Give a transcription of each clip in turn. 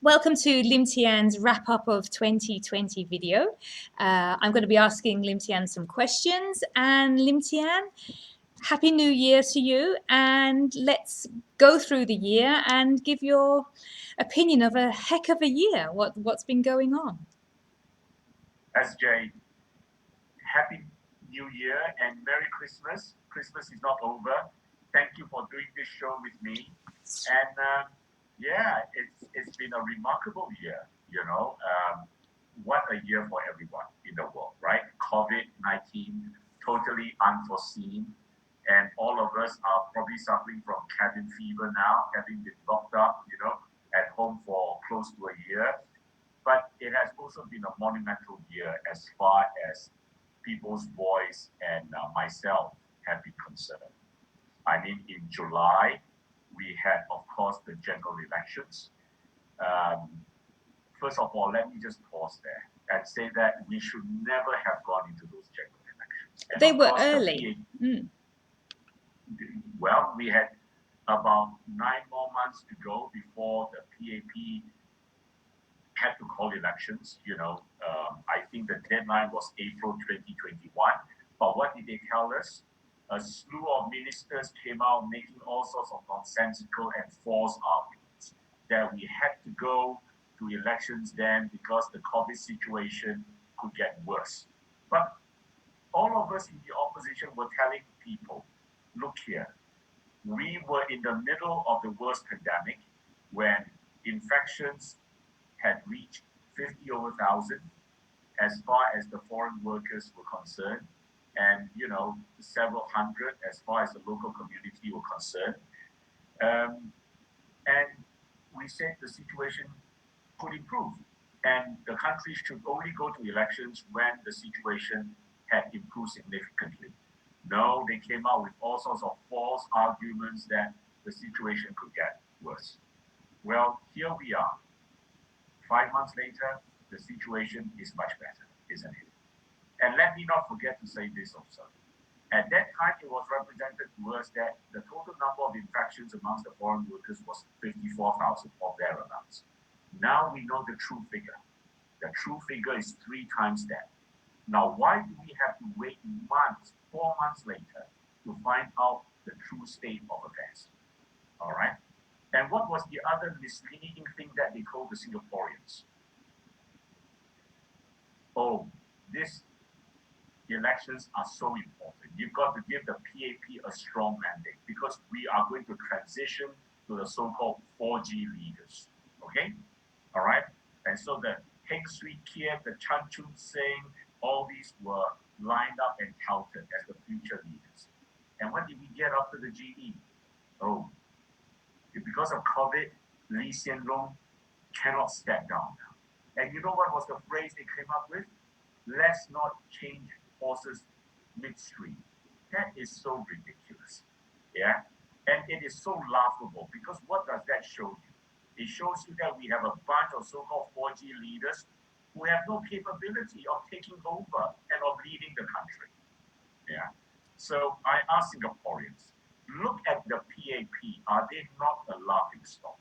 Welcome to Lim Tean's wrap-up of 2020 video. I'm going to be asking Lim Tean some questions. And Lim Tean, Happy New Year to you. And let's go through the year and give your opinion of a heck of a year. What's been going on? SJ, Happy New Year and Merry Christmas. Christmas is not over. Thank you for doing this show with me. And yeah, it's been a remarkable year. What a year for everyone in the world, right? COVID-19, totally unforeseen. And all of us are probably suffering from cabin fever now, having been locked up, at home for close to a year. But it has also been a monumental year as far as people's voice and myself have been concerned. I mean, in July, we had, of course, the general elections. Um, First of all, let me just pause there and say that we should never have gone into those general elections. And They of were course, early. well, we had about 9 more months to go before the PAP had to call elections. I think the deadline was April 2021. But what did they tell us? A slew of ministers came out making all sorts of nonsensical and false arguments that we had to go to elections then because the COVID situation could get worse. But all of us in the opposition were telling people, look here, we were in the middle of the worst pandemic when infections had reached 50 over 1,000 as far as the foreign workers were concerned, and several hundred as far as the local community were concerned. And we said the situation could improve, and the country should only go to elections when the situation had improved significantly. No, they came out with all sorts of false arguments that the situation could get worse. Well, here we are. 5 months later, the situation is much better, isn't it? And let me not forget to say this also. At that time, it was represented to us that the total number of infections amongst the foreign workers was 54,000 or thereabouts. Now we know the true figure. The true figure is 3 times that. Now, why do we have to wait months, 4 months later, to find out the true state of affairs? All right? And what was the other misleading thing that they told the Singaporeans? Oh, these elections are so important. You've got to give the PAP a strong mandate because we are going to transition to the so-called 4G leaders. Okay? All right? And so the Heng Swee Keat, the Chan Chun Sing, all these were lined up and touted as the future leaders. And what did we get after the GE? Oh, because of COVID, Lee Hsien Loong cannot step down now. And you know what was the phrase they came up with? Let's not change horses midstream. That is so ridiculous. Yeah? And it is so laughable because what does that show you? It shows you that we have a bunch of so-called 4G leaders who have no capability of taking over and of leading the country. Yeah. So I ask Singaporeans, look at the PAP. Are they not a laughing stock?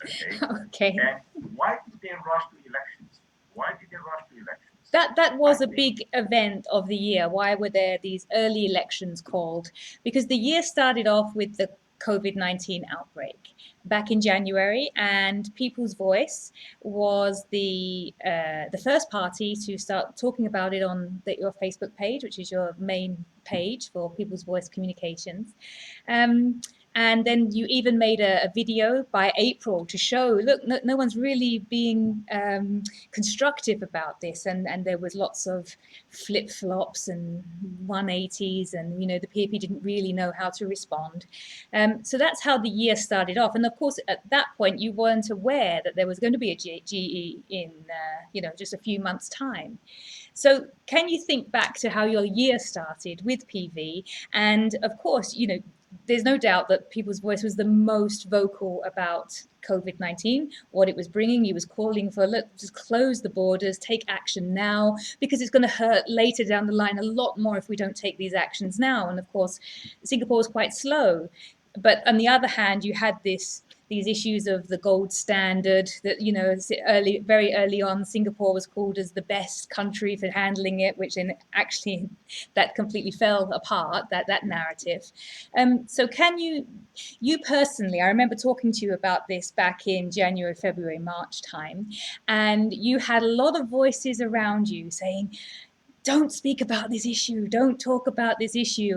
Okay. Okay. And why did they rush to elections? Why did they rush to elections? That was a big event of the year. Why were there these early elections called? Because the year started off with the COVID-19 outbreak back in January, and People's Voice was the first party to start talking about it on your Facebook page, which is your main page for People's Voice Communications. And then you even made a video by April to show, look, no one's really being constructive about this. And there was lots of flip-flops and 180s, and, the PAP didn't really know how to respond. So that's how the year started off. And of course, at that point, you weren't aware that there was going to be a GE in, just a few months' time. So can you think back to how your year started with PV? And of course, there's no doubt that People's Voice was the most vocal about COVID-19, what it was bringing. He was calling for, look, just close the borders, take action now, because it's going to hurt later down the line a lot more if we don't take these actions now. And of course, Singapore was quite slow. But on the other hand, you had these these issues of the gold standard that, very early on, Singapore was called as the best country for handling it, which in actually that completely fell apart, that narrative. So can you personally, I remember talking to you about this back in January, February, March time, and you had a lot of voices around you saying, don't speak about this issue, don't talk about this issue,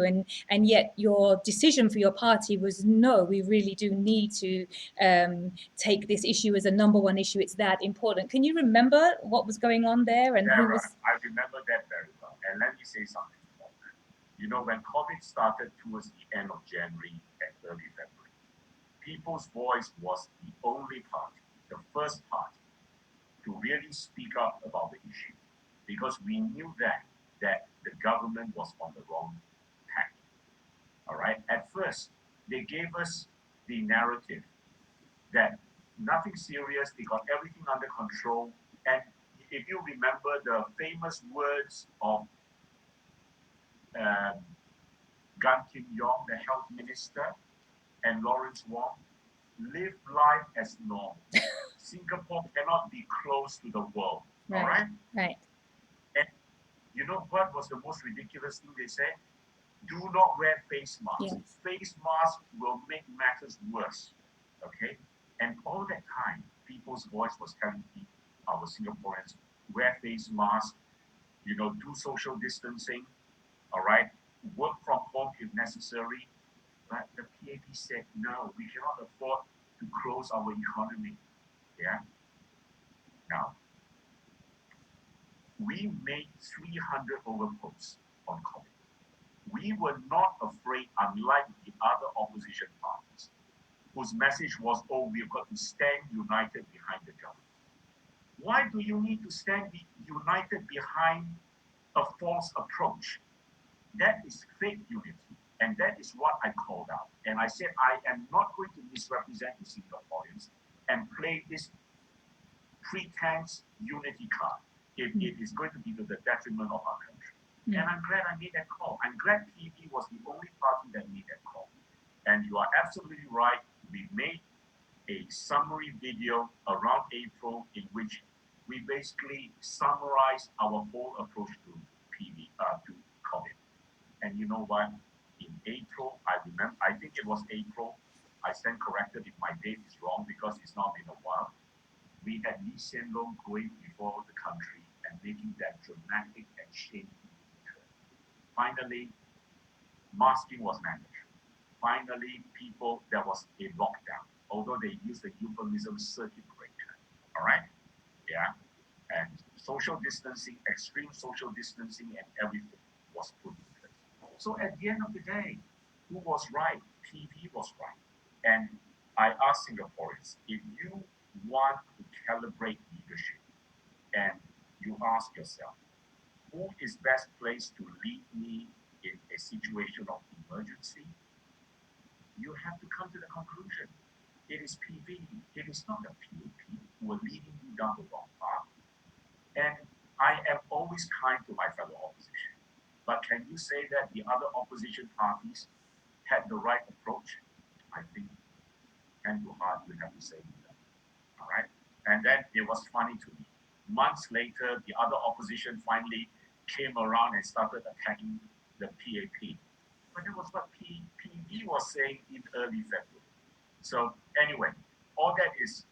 and yet your decision for your party was no, we really do need to take this issue as a number one issue. It's that important. Can you remember what was going on there and who was? I remember that very well. And let me say something about that. You know, when COVID started towards the end of January and early February, People's Voice was the only party, the first party, to really speak up about the issue, because we knew then that the government was on the wrong tack. All right. At first, they gave us the narrative that nothing serious, they got everything under control. And if you remember the famous words of um, Gan Kim Yong, the health minister, and Lawrence Wong, live life as normal. Singapore cannot be close to the world. Right, all right? Right. And you know what was the most ridiculous thing they said? Do not wear face masks. Yes. Face masks will make matters worse. Okay? And all that time, People's Voice was telling our Singaporeans, wear face masks, do social distancing, all right? Work from home if necessary. But the PAP said, no, we cannot afford to close our economy. Yeah? Now, we made 300 over posts on COVID. We were not afraid, unlike the other opposition parties, whose message was, oh, we've got to stand united behind the government. Why do you need to stand united behind a false approach? That is fake unity. And that is what I called out. And I said, I am not going to misrepresent the Singaporeans and play this pretense unity card if it is going to be to the detriment of our country. And I'm glad I made that call. I'm glad PV was the only party that made that call. And you are absolutely right. We made a summary video around April in which we basically summarized our whole approach to to COVID. And you know what? In April, I think it was April, I stand corrected if my date is wrong because it's not been a while. We had Lee Hsien Loong going before the country and making that dramatic and shameful turn. Finally, masking was mandatory. Finally, there was a lockdown, although they used the euphemism circuit breaker. All right? Yeah. And social distancing, extreme social distancing, and everything was put in place. So at the end of the day, who was right? PV was right. And I ask Singaporeans, if you want to calibrate leadership and you ask yourself, who is best placed to lead me in a situation of emergency? You have to come to the conclusion. It is PV, it is not the PAP who are leading you down the wrong path. And I am always kind to my fellow opposition. But can you say that the other opposition parties had the right approach? I think hand to heart you have to say no. All right? And then it was funny to me. Months later, the other opposition finally came around and started attacking the PAP. But that was what PV was saying in early February. So anyway, all that is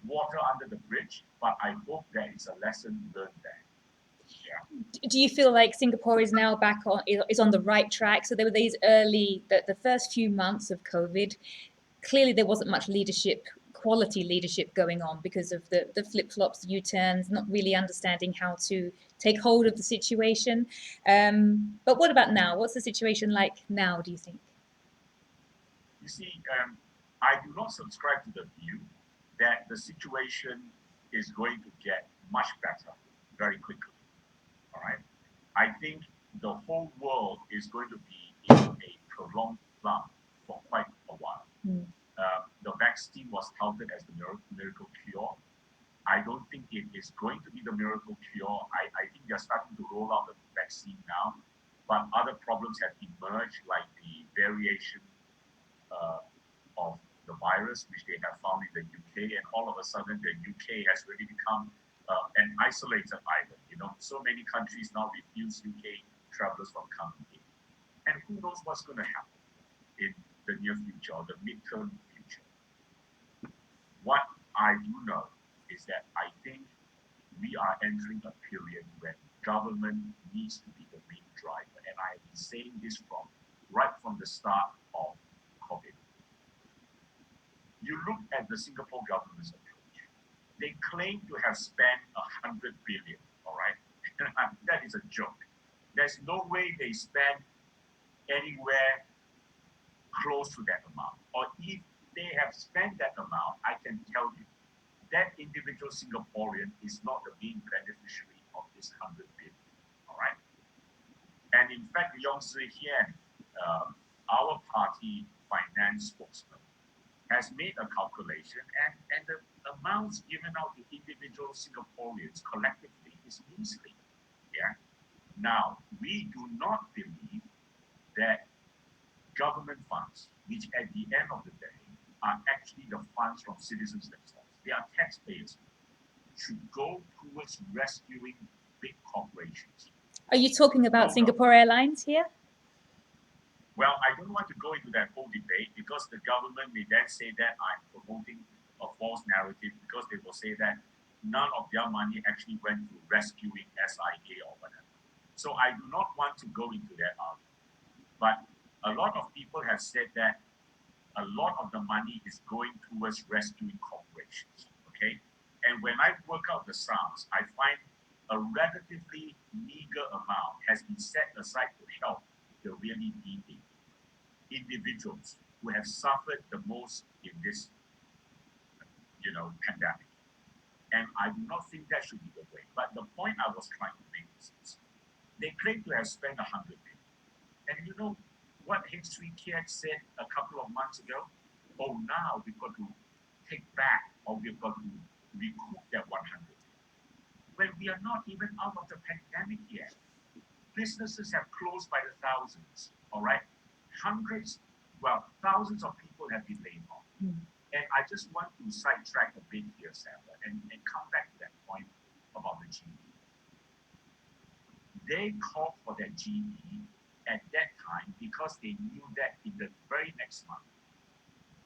water under the bridge, but I hope there is a lesson learned there. Yeah. Do you feel like Singapore is now back on the right track? So there were these the first few months of COVID, clearly there wasn't much quality leadership going on because of the flip-flops, U-turns, not really understanding how to take hold of the situation. But what about now? What's the situation like now, do you think? You see, I do not subscribe to the view that the situation is going to get much better very quickly. All right. I think the whole world is going to be in a prolonged slump for quite a while. The vaccine was touted as the miracle cure. I don't think it is going to be the miracle cure. I think they're starting to roll out the vaccine now, but other problems have emerged, like the variation of the virus, which they have found in the UK, and all of a sudden the UK has really become an isolated island. So many countries now refuse UK travelers from coming in. And who knows what's going to happen in the near future or the midterm future. What I do know is that I think we are entering a period when government needs to be the main driver. And I have been saying this right from the start of COVID. You look at the Singapore government's approach. They claim to have spent 100 billion, all right? That is a joke. There's no way they spend anywhere close to that amount. Or if they have spent that amount, I can tell you that individual Singaporean is not the main beneficiary of this 100 billion, all right? And in fact, Yong Zhihian, our party finance spokesman, has made a calculation, and the amounts given out to individual Singaporeans collectively is measly. Yeah. Now, we do not believe that government funds, which at the end of the day are actually the funds from citizens themselves, they are taxpayers, should go towards rescuing big corporations. Are you talking about Singapore Airlines here? Well, I don't want to go into that whole debate because the government may then say that I'm promoting a false narrative, because they will say that none of their money actually went to rescuing SIA or whatever. So I do not want to go into that argument. But a lot of people have said that a lot of the money is going towards rescuing corporations, okay? And when I work out the sums, I find a relatively meager amount has been set aside to help the really needy individuals who have suffered the most in this, pandemic. And I do not think that should be the way. But the point I was trying to make is this. They claim to have spent 100 billion. And you know what H3 Kiat said a couple of months ago? Oh, now we've got to take back, or we've got to recoup that 100 billion. When we are not even out of the pandemic yet. Businesses have closed by the thousands, all right? Thousands of people have been laid off. And I just want to sidetrack a bit here, Sarah, and come back to that point about the GE. They called for that GE at that time because they knew that in the very next month,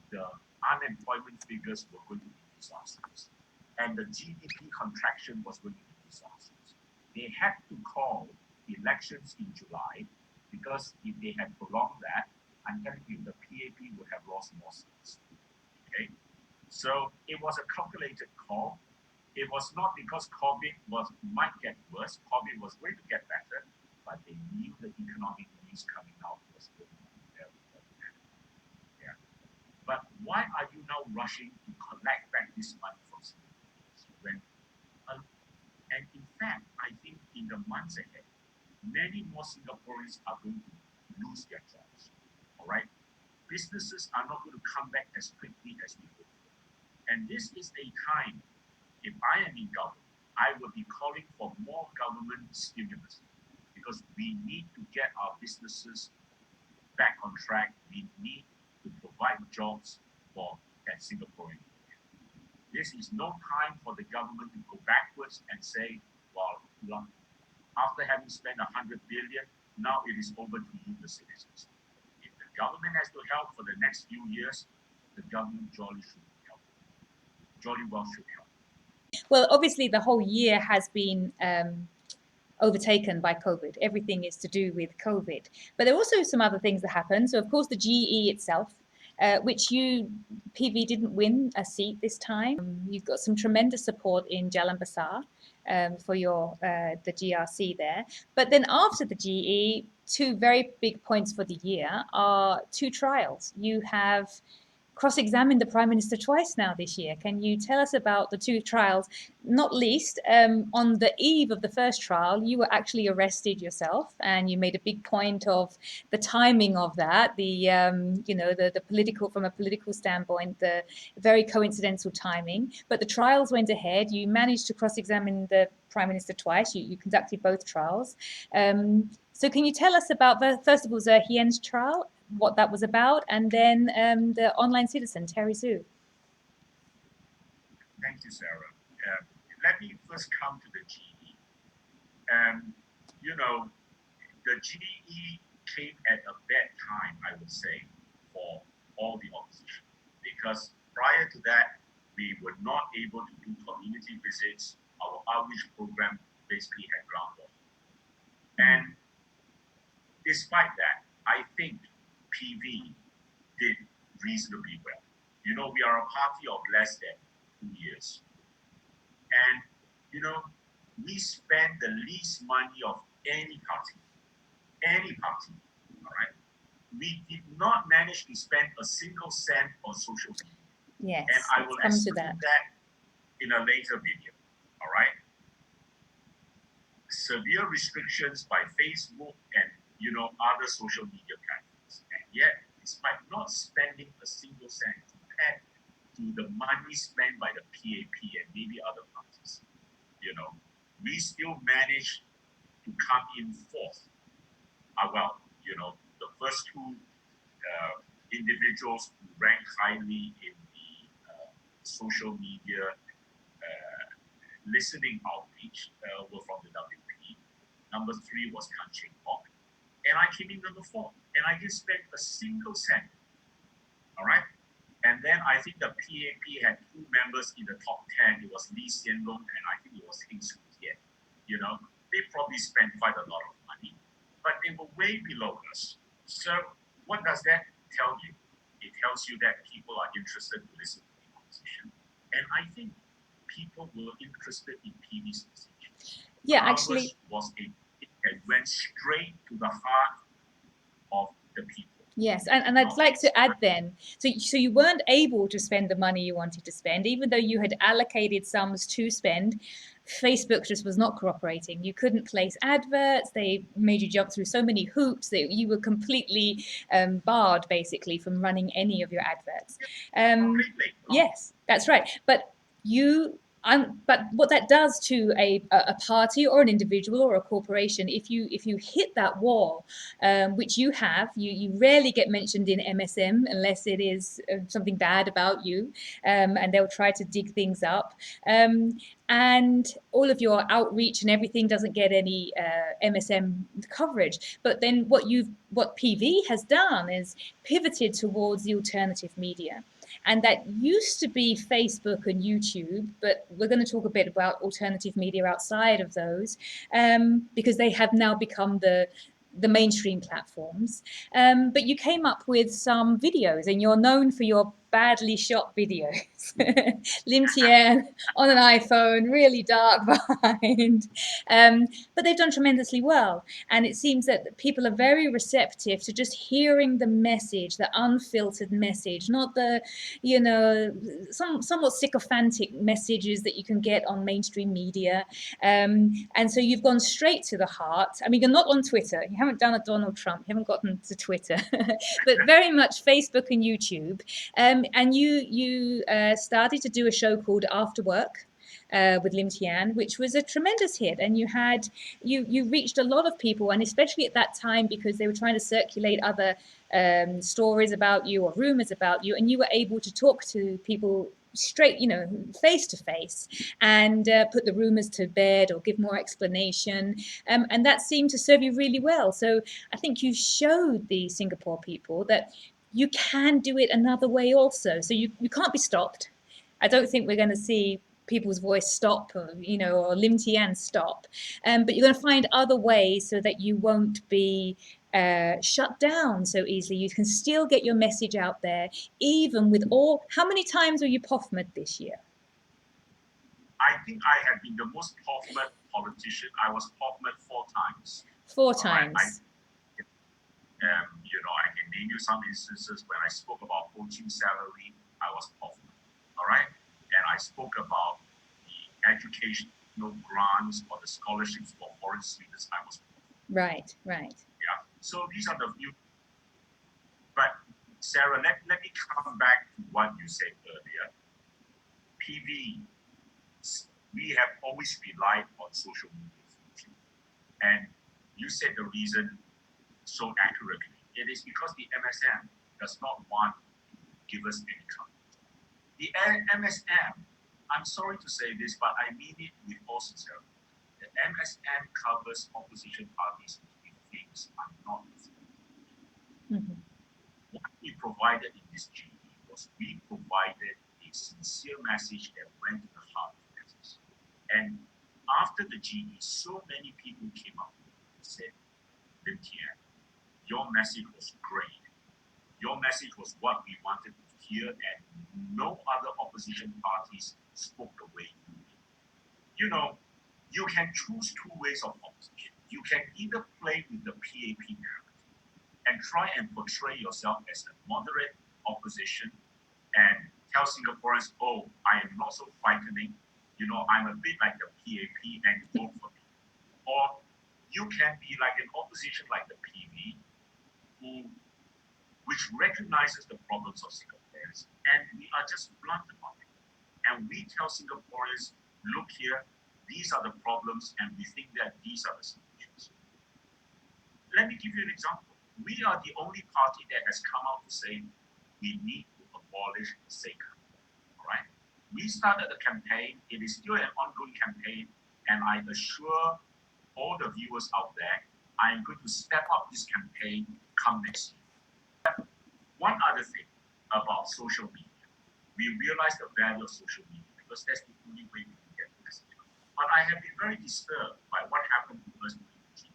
the unemployment figures were going to be disastrous. And the GDP contraction was going to be disastrous. They had to call elections in July, because if they had prolonged that, I'm telling you, the PAP would have lost more seats. Okay? So it was a calculated call. It was not because COVID might get worse. COVID was going to get better, but they knew the economic news coming out was going to be very, very bad. Yeah. But why are you now rushing to collect back this money from Singaporeans? And in fact, I think in the months ahead, many more Singaporeans are going to lose their jobs. All right? Businesses are not going to come back as quickly as we hope. And this is a time, if I am in government, I will be calling for more government stimulus, because we need to get our businesses back on track. We need to provide jobs for that Singaporean. This is no time for the government to go backwards and say, well, after having spent 100 billion, now it is over to you, the citizens. If the government has to help for the next few years, the government jolly should help. Jolly well should help. Well, obviously the whole year has been overtaken by COVID. Everything is to do with COVID. But there are also some other things that happen. So, of course, the GE itself, which PV didn't win a seat this time. You've got some tremendous support in Jalan Besar for the GRC there. But then after the GE, two very big points for the year are two trials. You have cross-examined the Prime Minister twice now this year. Can you tell us about the two trials? Not least, on the eve of the first trial, you were actually arrested yourself, and you made a big point of the timing of that, the political, from a political standpoint, the very coincidental timing. But the trials went ahead. You managed to cross-examine the Prime Minister twice. You conducted both trials. So can you tell us about, first of all, Zherich trial, what that was about, and then the online citizen, Terry Zhu. Thank you, Sarah. Let me first come to the GE. You know, the GE came at a bad time, I would say, for all the opposition, because prior to that, we were not able to do community visits. Our outreach program basically had ground halt. And despite that, I think PV did reasonably well. You know, we are a party of less than 2 years. And, you know, we spend the least money of any party, all right? We did not manage to spend a single cent on social media. Yes, and I will come to explain that in a later video, all right? Severe restrictions by Facebook and, you know, other social media platforms. And yet, despite not spending a single cent compared to the money spent by the PAP and maybe other parties, you know, we still managed to come in fourth. Well, you know, the first two individuals who ranked highly in the social media listening outreach were from the WP. Number 3 was Tan Cheng Hock. And I came in number 4. And I didn't spend a single cent. All right? And then I think the PAP had 2 members in the top 10. It was Lee Hsien Loong and I think it was Heng Soo Tian. You know, they probably spent quite a lot of money, but they were way below us. So what does that tell you? It tells you that people are interested to listen to the opposition. And I think people were interested in PV's message. Yeah, Ours actually, was it went straight to the heart of the people. yes, and I'd like to add then, so you weren't able to spend the money you wanted to spend, even though you had allocated sums to spend. Facebook just was not cooperating. You couldn't place adverts. They made you jump through so many hoops that you were completely barred, basically, from running any of your adverts. Yes, that's right. But you but what that does to a party or an individual or a corporation, if you hit that wall, which you have, you rarely get mentioned in MSM unless it is something bad about you, and they'll try to dig things up. And all of your outreach and everything doesn't get any MSM coverage. But then what PV has done is pivoted towards the alternative media. And that used to be Facebook and YouTube, but we're going to talk a bit about alternative media outside of those, because they have now become the mainstream platforms. But you came up with some videos, and you're known for your badly shot videos. Lim Tean on an iPhone, really dark behind. But they've done tremendously well. And it seems that people are very receptive to just hearing the message, the unfiltered message, not the, somewhat sycophantic messages that you can get on mainstream media. And so you've gone straight to the heart. I mean, you're not on Twitter. You haven't done a Donald Trump. You haven't gotten to Twitter, but very much Facebook and YouTube. And you started to do a show called After Work with Lim Tean, which was a tremendous hit. And you reached a lot of people, and especially at that time, because they were trying to circulate other stories about you or rumors about you, and you were able to talk to people straight, face to face, and put the rumors to bed or give more explanation. And that seemed to serve you really well. So I think you showed the Singapore people that you can do it another way also. So you can't be stopped. I don't think we're going to see people's voice stop, or Lim Tean stop. But you're going to find other ways so that you won't be shut down so easily. You can still get your message out there, even with all. How many times were you Pofmas this year? I think I have been the most Pofmas politician. I was Pofmas 4 times. 4 times. I can name you some instances when I spoke about poaching salary, I was Pofmas. All right? And I spoke about the educational grants or the scholarships for foreign students, I was Pofmas. Right. Yeah. So these are the few. But Sarah, let me come back to what you said earlier. PV, we have always relied on social media. And you said the reason so accurately. It is because the MSM does not want to give us any trouble. The MSM, I'm sorry to say this, but I mean it with all sincerity. The MSM covers opposition parties if things are not Mm-hmm. What we provided in this GE was we provided a sincere message that went to the heart of business. And after the GE, so many people came up and said, Lim Tean, your message was great. Your message was what we wanted to hear, and no other opposition parties spoke the way you did. You know, you can choose two ways of opposition. You can either play with the PAP narrative and try and portray yourself as a moderate opposition and tell Singaporeans, oh, I am not so frightening. You know, I'm a bit like the PAP and vote for me. Or you can be like an opposition like the PV, which recognizes the problems of Singaporeans, and we are just blunt about it. And we tell Singaporeans, look here, these are the problems, and we think that these are the solutions. Let me give you an example. We are the only party that has come out to say we need to abolish SECA. All right? We started the campaign. It is still an ongoing campaign, and I assure all the viewers out there, I am going to step up this campaign come next year. One other thing about social media. We realize the value of social media because that's the only way we can get the message out. But I have been very disturbed by what happened to us during the GE,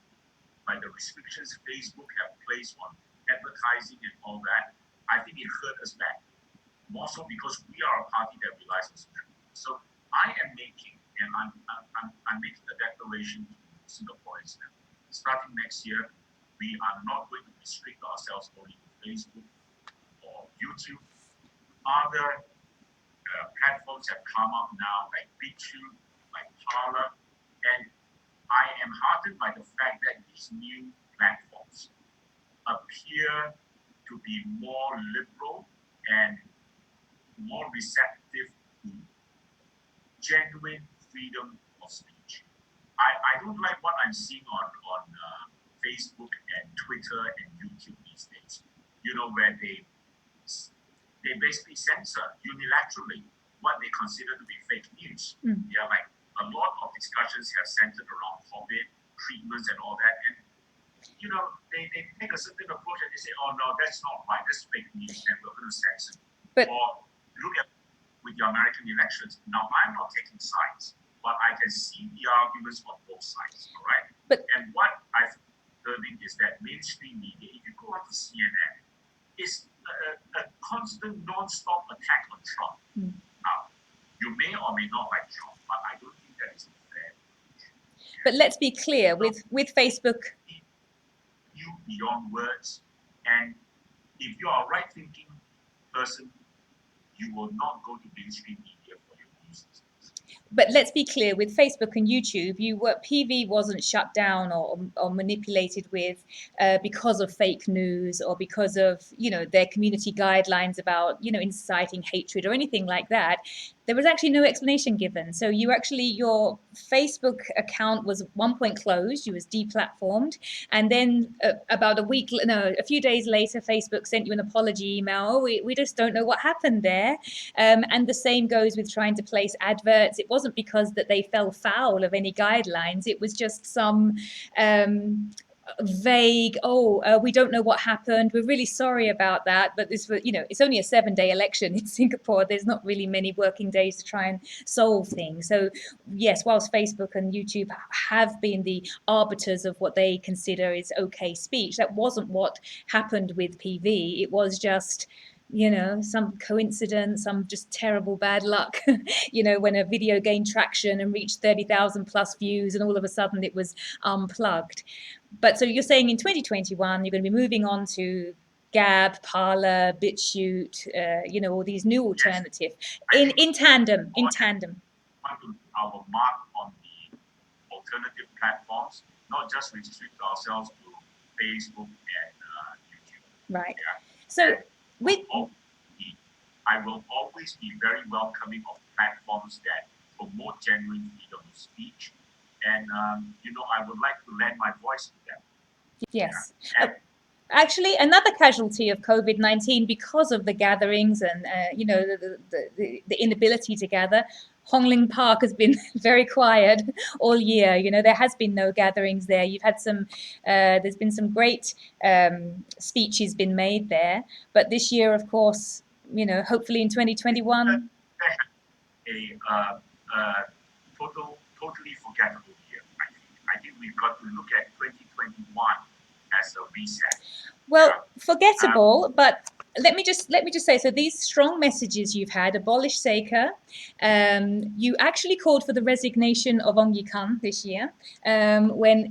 by the restrictions Facebook have placed on advertising and all that. I think it hurt us bad. More so because we are a party that relies on social media. So I am making, and I'm making a declaration to Singaporeans now. Starting next year, we are not going to restrict ourselves only to Facebook or YouTube. Other platforms have come up now, like BitTube, like Parler, and I am heartened by the fact that these new platforms appear to be more liberal and more receptive to genuine freedom of speech. I don't like what I'm seeing on Facebook and Twitter and YouTube these days. You know, where they basically censor unilaterally what they consider to be fake news. Yeah, like a lot of discussions have centered around COVID treatments and all that, and you know they take a certain approach and they say, oh no, that's not right, that's fake news, and we're going to censor. But or look at with the American elections. Now I'm not taking sides, but I can see the arguments on both sides. All right. And what I've learning is that mainstream media, if you go on to CNN, is a constant non-stop attack on Trump. Now, you may or may not like Trump, but I don't think that is fair. But let's be clear, with Facebook, you beyond words, and if you are a right-thinking person, you will not go to mainstream media for your news. But let's be clear, with Facebook and YouTube, PV wasn't shut down or manipulated with because of fake news or because of, you know, their community guidelines about, you know, inciting hatred or anything like that. There was actually no explanation given. So your Facebook account was at one point closed, you was deplatformed, and then a few days later, Facebook sent you an apology email. Oh, we just don't know what happened there. And the same goes with trying to place adverts. It wasn't because that they fell foul of any guidelines. It was just some vague, we don't know what happened, we're really sorry about that, but this was, you know, it's only a 7-day election in Singapore. There's not really many working days to try and solve things. So yes, whilst Facebook and YouTube have been the arbiters of what they consider is okay speech, that wasn't what happened with PV. It was just, you know, some coincidence, some just terrible bad luck, you know, when a video gained traction and reached 30,000 plus views and all of a sudden it was unplugged. But so you're saying in 2021, you're going to be moving on to Gab, Parler, BitChute, you know, all these new alternatives in tandem. Our mark on the alternative platforms, not just restrict ourselves to Facebook and YouTube. Right. Yeah. So I will always be very welcoming of platforms that promote genuine freedom of speech, and you know, I would like to lend my voice to them. Yes. Yeah. Actually, another casualty of COVID-19 because of the gatherings and the inability to gather. Hong Lim Park has been very quiet all year. There has been no gatherings there. You've had some, there's been some great speeches been made there, but this year, of course, hopefully in 2021. Totally forgettable year. I think we've got to look at 2021 as a reset. Well, forgettable, but let me just say, so these strong messages you've had, abolish Seika, you actually called for the resignation of Ong Ye-kun this year,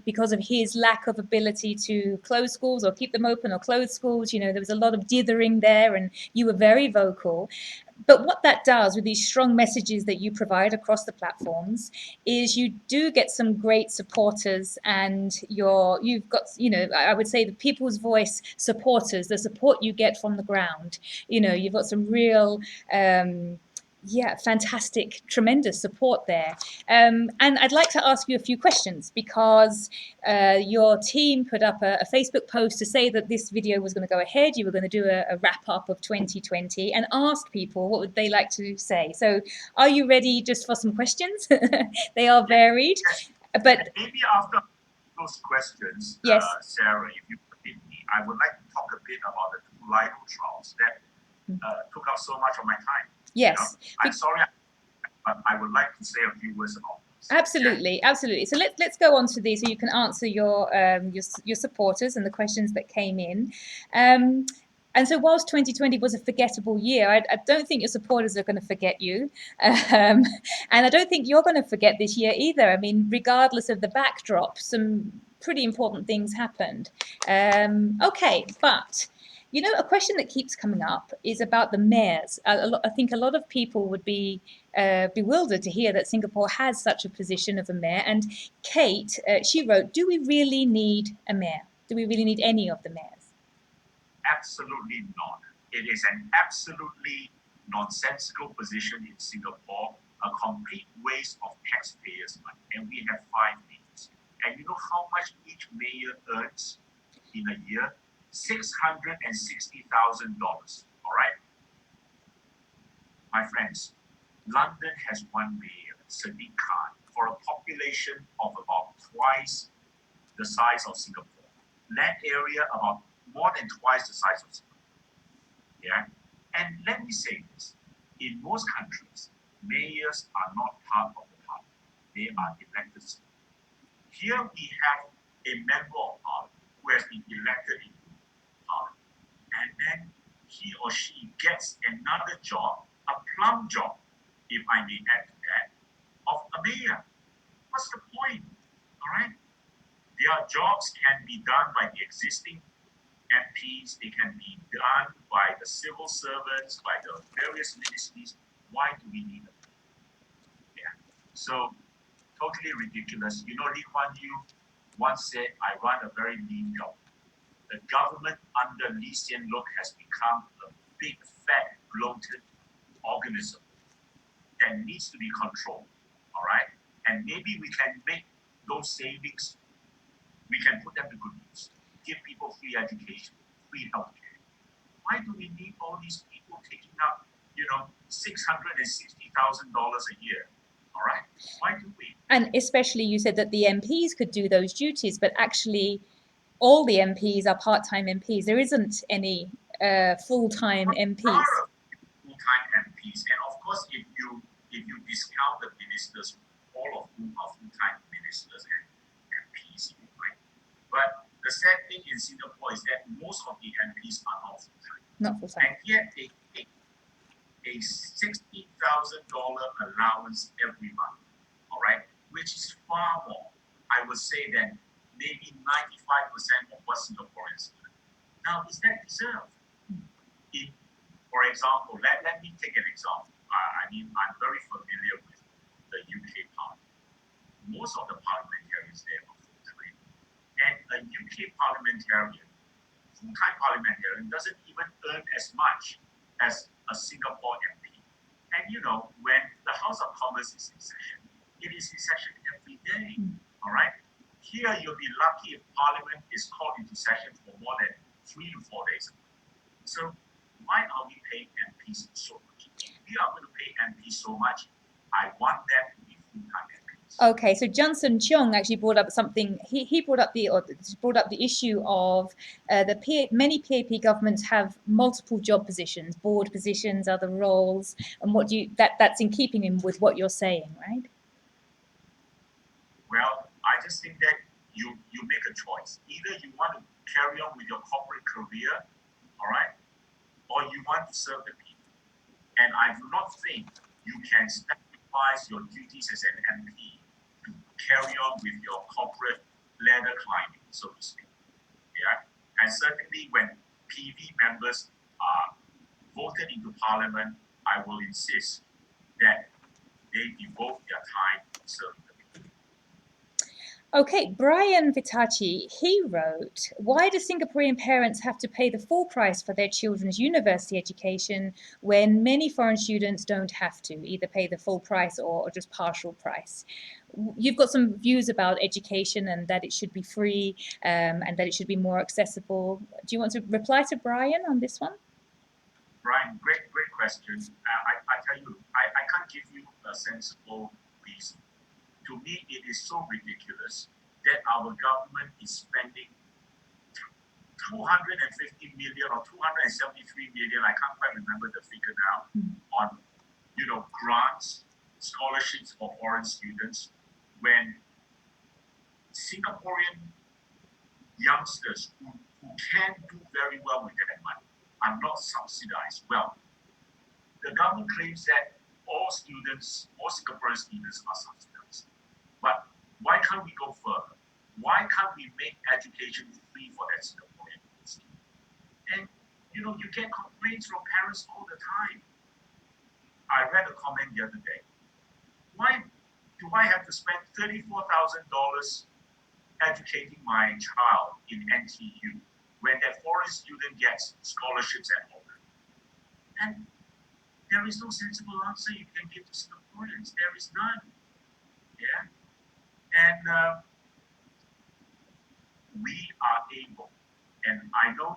because of his lack of ability to close schools or keep them open or close schools. There was a lot of dithering there, and you were very vocal. But what that does with these strong messages that you provide across the platforms is you do get some great supporters, and you've got, I would say, the people's voice supporters, the support you get from the ground. You've got some real fantastic, tremendous support there. And I'd like to ask you a few questions because your team put up a Facebook post to say that this video was going to go ahead. You were going to do a wrap up of 2020 and ask people what would they like to say. So are you ready just for some questions? They are varied. But maybe after those questions, yes. Sarah, if you permit me, I would like to talk a bit about the two Lido trials that took up so much of my time. Yes. I'm sorry, but I would like to say a few words about this. Absolutely, absolutely. So let's go on to these so you can answer your supporters and the questions that came in. And so whilst 2020 was a forgettable year, I don't think your supporters are going to forget you. And I don't think you're going to forget this year either. I mean, regardless of the backdrop, some pretty important things happened. Okay, but a question that keeps coming up is about the mayors. I think a lot of people would be bewildered to hear that Singapore has such a position of a mayor. And Kate, she wrote, do we really need a mayor? Do we really need any of the mayors? Absolutely not. It is an absolutely nonsensical position in Singapore, a complete waste of taxpayers' money. And we have 5 mayors. And you know how much each mayor earns in a year? $660,000. All right? My friends, London has one mayor, Zherich, for a population of about twice the size of Singapore. Land area about more than twice the size of Singapore. Yeah? And let me say this. In most countries, mayors are not part of the parliament. They are elected. Here we have a member of parliament who has been elected in parliament. And then he or she gets another job, a plum job, if I may add to that, of a mayor. What's the point? All right? Their jobs can be done by the existing MPs, they can be done by the civil servants, by the various ministries. Why do we need them? Yeah. So, totally ridiculous. Lee Kuan Yew once said, I run a very lean government. The government under Lee Hsien Loong has become a big, fat, bloated organism that needs to be controlled. All right? And maybe we can make those savings, we can put them to good use. Give people free education, free healthcare. Why do we need all these people taking up, $660,000 a year? All right? Why do we? And especially you said that the MPs could do those duties, but actually all the MPs are part-time MPs. There isn't any full-time MPs. There are full-time MPs, and of course, if you discount the ministers, all of whom are full-time ministers and MPs, right? But the sad thing in Singapore is that most of the MPs are not full-time. Not full-time. And yet they take a $60,000 allowance every month, all right? Which is far more, I would say, than maybe 95% of what Singaporeans earn. Now, is that deserved? For example, let me take an example. I'm very familiar with the UK Parliament. Most of the parliamentarians there are full-time. And a UK parliamentarian, full-time parliamentarian, doesn't even earn as much as a Singapore MP. And when the House of Commons is in session, it is in session every day. All right? Here you'll be lucky if Parliament is called into session for more than 3 to 4 days. So why are we paying MPs so much? We are going to pay MPs so much. I want them to be full-time MPs. Okay, so Johnson Chung actually brought up something. He brought up the issue of many PAP governments have multiple job positions, board positions, other roles, and that's in keeping with what you're saying, right? Well, I just think that you make a choice. Either you want to carry on with your corporate career, all right, or you want to serve the people. And I do not think you can sacrifice your duties as an MP to carry on with your corporate ladder climbing, so to speak. Yeah? And certainly when PV members are voted into parliament, I will insist that they devote their time to serving the people. Okay, Brian Vitachi, he wrote, why do Singaporean parents have to pay the full price for their children's university education when many foreign students don't have to, either pay the full price or just partial price? You've got some views about education and that it should be free and that it should be more accessible. Do you want to reply to Brian on this one? Brian, great question. I tell you, I can't give you a sensible reason. To me, it is so ridiculous that our government is spending 250 million or 273 million, I can't quite remember the figure now, on grants, scholarships for foreign students, when Singaporean youngsters who can do very well with that money are not subsidized. Well, the government claims that all Singaporean students are subsidized. But why can't we go further? Why can't we make education free for that Singaporean student? And you get complaints from parents all the time. I read a comment the other day. Why do I have to spend $34,000 educating my child in NTU when that foreign student gets scholarships at home? And there is no sensible answer you can give to Singaporeans. There is none. Yeah. And we are able, and I know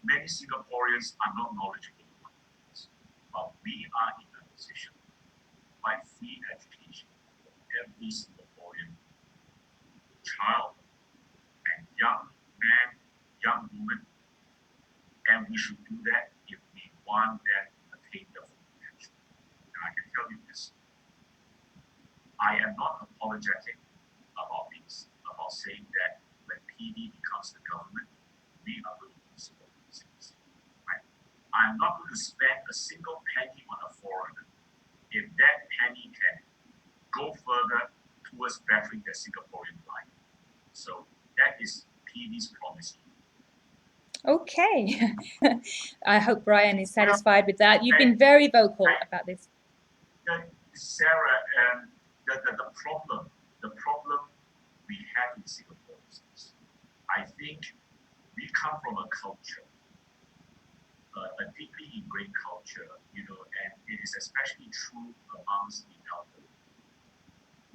many Singaporeans are not knowledgeable about this, but we are in a position to provide free education for every Singaporean child and young man, young woman, and we should do that if we want them to attain their full potential. And I can tell you this, I am not apologetic about saying that when PD becomes the government, we are going to do support things. Right? I'm not going to spend a single penny on a foreigner if that penny can go further towards bettering the Singaporean life. So that is PD's promise. Okay. I hope Brian is satisfied with that. You've been very vocal about this. Sarah, the problem we have in Singapore is this. I think we come from a culture, a deeply ingrained culture, and it is especially true amongst the elderly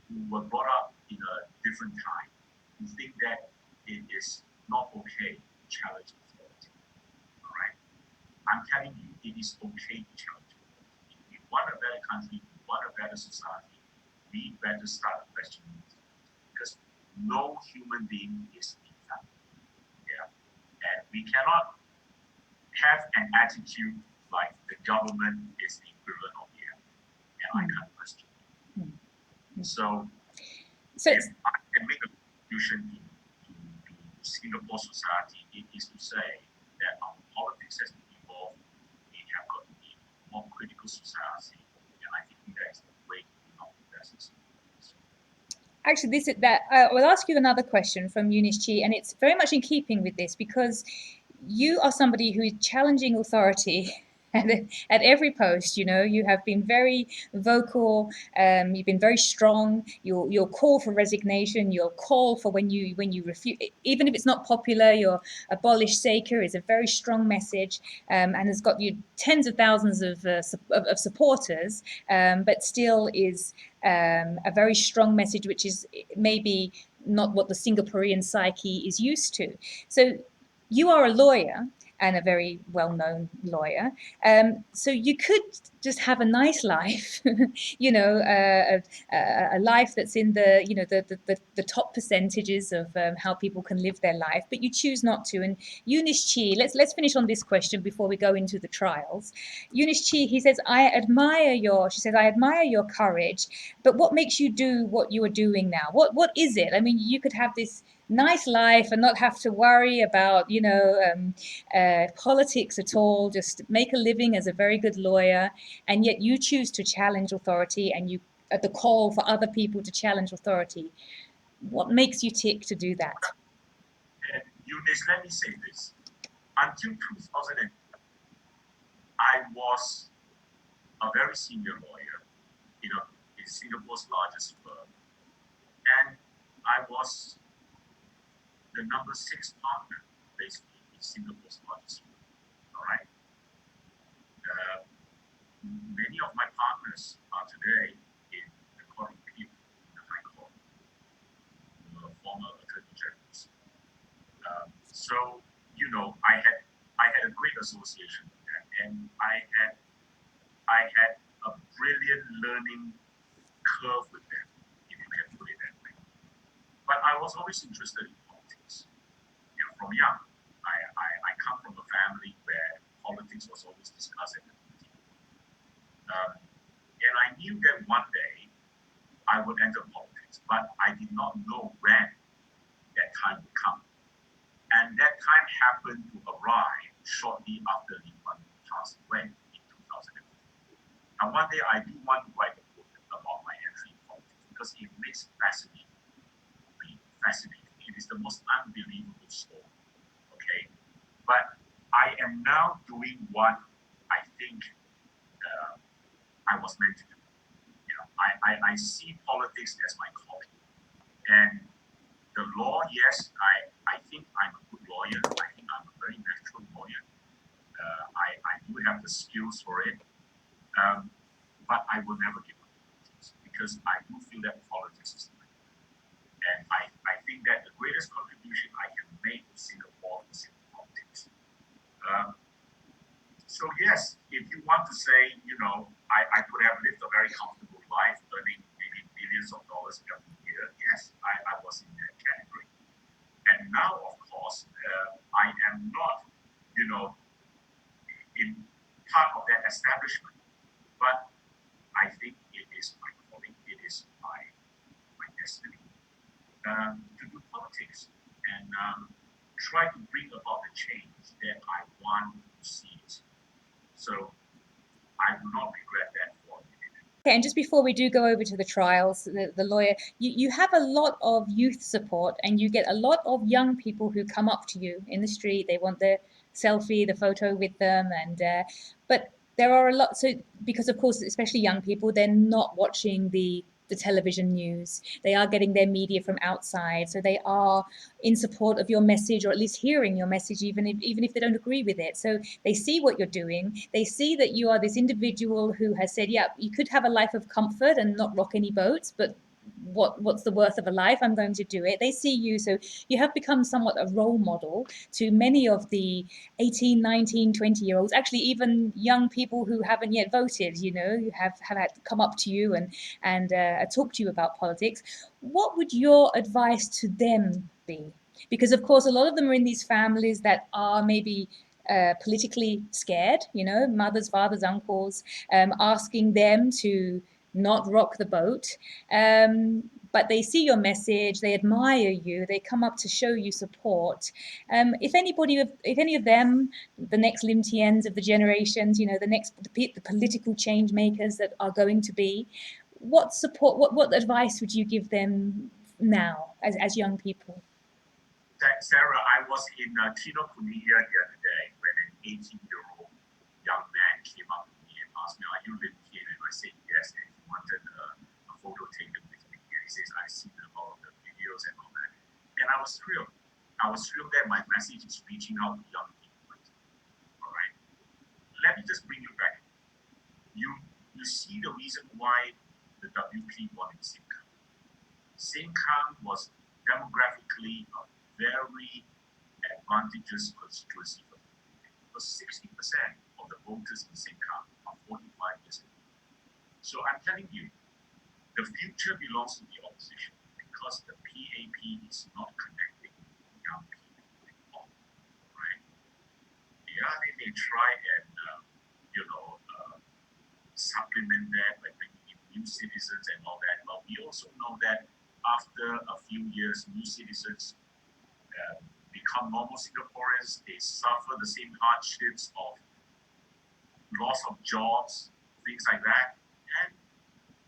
who were brought up in a different time, who think that it is not okay to challenge authority. All right? I'm telling you, it is okay to challenge authority. If we want a better country, if we want a better society, we better start questioning it. Because no human being is infallible. Yeah? And we cannot have an attitude like the government is the equivalent of the enemy. And I can't question it. So if I can make a contribution to Singapore society, it is to say that our politics has to evolve. We have got to be a more critical society. And I think that is the way to become the best. Actually, I will ask you another question from Eunice Chi, and it's very much in keeping with this because you are somebody who is challenging authority at every post. You have been very vocal. You've been very strong. Your call for resignation, your call for when you refuse, even if it's not popular, your abolish Saker is a very strong message, and has got you tens of thousands of supporters, but still is a very strong message, which is maybe not what the Singaporean psyche is used to. So you are a lawyer and a very well-known lawyer. So you could just have a nice life, a life that's in the, the top percentages of how people can live their life, but you choose not to. And Eunice Chi, let's finish on this question before we go into the trials. Eunice Chi, she says, I admire your courage, but what makes you do what you are doing now? What is it? I mean, you could have this nice life and not have to worry about politics at all, just make a living as a very good lawyer, and yet you choose to challenge authority, and you at the call for other people to challenge authority. What makes you tick to do that? Eunice, let me say this. Until 2000, I was a very senior lawyer, in Singapore's largest firm, and I was the number 6 partner, basically, in Singapore's largest firm. All right. Many of my partners are today in the Court of Appeal, in the High Court, former attorney generals. So I had a great association with them, and I had a brilliant learning curve with them, if you can put it that way. But I was always interested in politics. From young, I come from a family where politics was always discussed at the meeting. And I knew that one day I would enter politics, but I did not know when that time would come. And that time happened to arrive shortly after Lim Tean passed away in 2015. And one day I do want to write a book about my entry in politics because it makes fascinating. Really fascinating. It is the most unbelievable story. Okay? But I am now doing what I think I was meant to do. I see politics as my calling. And the law, yes, I think I'm a good lawyer. I think I'm a very natural lawyer. I do have the skills for it. But I will never give up politics because I do feel that politics is my calling. And I think that the greatest contribution I can make to Singapore is in politics. So yes, if you want to say, I could have lived a very comfortable life, earning maybe billions of dollars every year. Yes, I was in that category. And now, of course, I am not, in part of that establishment. But I think it is my calling, it is my destiny to do politics and try to bring about the change that I want to see it. So I do not regret that for a minute. Okay, and just before we do go over to the trials, the lawyer, you have a lot of youth support, and you get a lot of young people who come up to you in the street. They want the selfie, the photo with them, and but there are a lot. So because of course, especially young people, they're not watching the television news. They are getting their media from outside, so they are in support of your message, or at least hearing your message, even if they don't agree with it. So they see what you're doing. They see that you are this individual who has said, yeah, you could have a life of comfort and not rock any boats, but what's the worth of a life? I'm going to do it. They see you. So you have become somewhat a role model to many of the 18, 19, 20-year-olds, actually even young people who haven't yet voted, who have had come up to you and talk to you about politics. What would your advice to them be? Because of course, a lot of them are in these families that are maybe politically scared, mothers, fathers, uncles, asking them to not rock the boat. But they see your message, they admire you, they come up to show you support. If any of them, the next Lim Teans of the generations, the political change makers that are going to be, what support, what advice would you give them now as young people? Sarah, I was in Kinokuniya the other day when an 18-year-old young man came up to me and asked me, "Are you Lim Tean?" And I said yes, and he wanted a photo taken with me. And he says, "I've seen a lot of the videos and all that." And I was thrilled. I was thrilled that my message is reaching out to young people. All right. Let me just bring you back. You see the reason why the WP wanted Sengkang. Sengkang was demographically a very advantageous constituency for them. Because 60% of the voters in Sengkang are 45 years old. So I'm telling you, the future belongs to the opposition because the PAP is not connecting young people at all, right? Yeah, they may try and supplement that by bringing in new citizens and all that, but we also know that after a few years, new citizens become normal Singaporeans. They suffer the same hardships of loss of jobs, things like that, and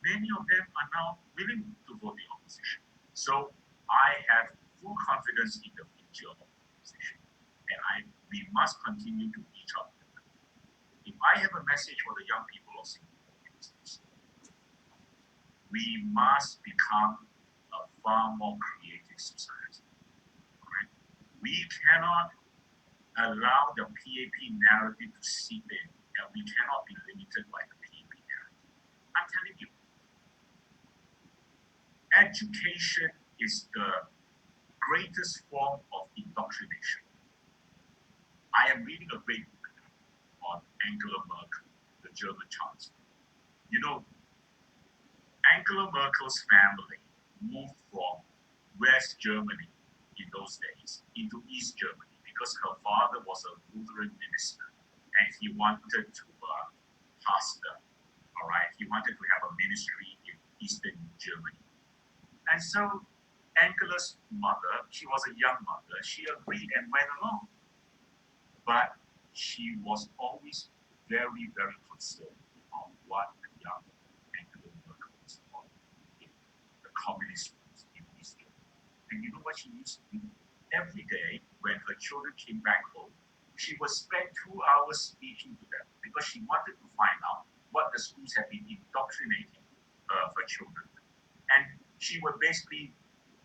many of them are now willing to vote the opposition. So I have full confidence in the future of the opposition, and we must continue to reach out to them. If I have a message for the young people of Singapore, it is this: we must become a far more creative society. Right? We cannot allow the PAP narrative to seep in, and we cannot be limited by the PAP narrative. I'm telling you, education is the greatest form of indoctrination. I am reading a great book on Angela Merkel, the German chancellor. You know, Angela Merkel's family moved from West Germany in those days into East Germany because her father was a Lutheran minister and he wanted to pastor, all right? He wanted to have a ministry in Eastern Germany. And so Angela's mother, she was a young mother, she agreed and went along. But she was always very, very concerned about what the young Angela Merkel was about in the communist schools in East Germany. And you know what she used to do? Every day when her children came back home, she would spend 2 hours speaking to them because she wanted to find out what the schools had been indoctrinating her children. And she would basically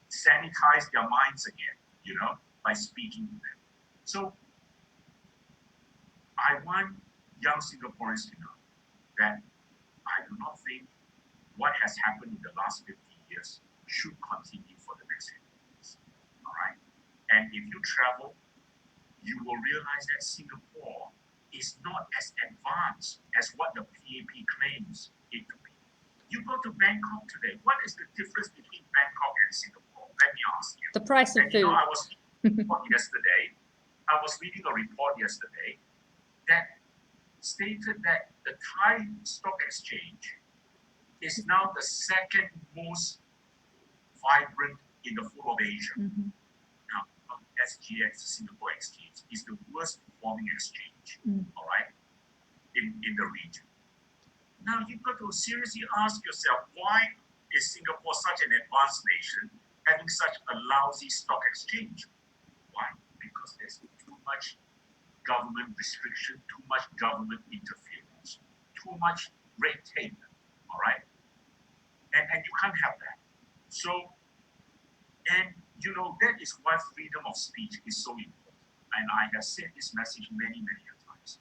sanitize their minds again, by speaking to them. So I want young Singaporeans to know that I do not think what has happened in the last 50 years should continue for the next 50 years. All right? And if you travel, you will realize that Singapore is not as advanced as what the PAP claims it to be. You go to Bangkok today, what is the difference between Bangkok and Singapore? Let me ask you. The price of food. I was reading a report yesterday that stated that the Thai Stock Exchange is now the second most vibrant in the whole of Asia. Mm-hmm. Now, SGX, Singapore Exchange, is the worst performing exchange, all right, in the region. Now, you've got to seriously ask yourself, why is Singapore such an advanced nation having such a lousy stock exchange? Why? Because there's too much government restriction, too much government interference, too much red tape, all right? And you can't have that. So, and that is why freedom of speech is so important. And I have said this message many, many times.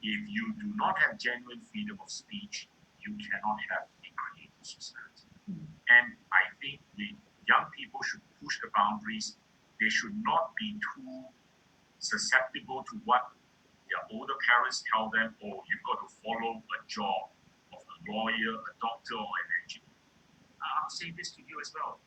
If you do not have genuine freedom of speech, you cannot have a creative society. And I think the young people should push the boundaries. They should not be too susceptible to what their older parents tell them, oh, you've got to follow a job of a lawyer, a doctor, or an engineer. I'll say this to you as well.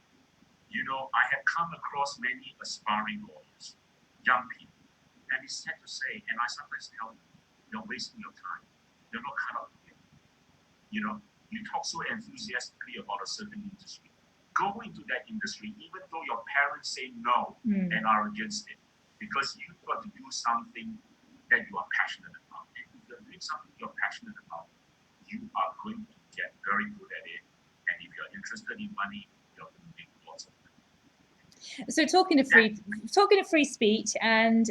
I have come across many aspiring lawyers, young people, and it's sad to say, and I sometimes tell them, you're wasting your time. You're not cut out for it. You talk so enthusiastically about a certain industry. Go into that industry, even though your parents say no and are against it, because you've got to do something that you are passionate about. And if you're doing something you're passionate about, you are going to get very good at it. And if you're interested in money, you're going to make lots of money. So talking of free speech, and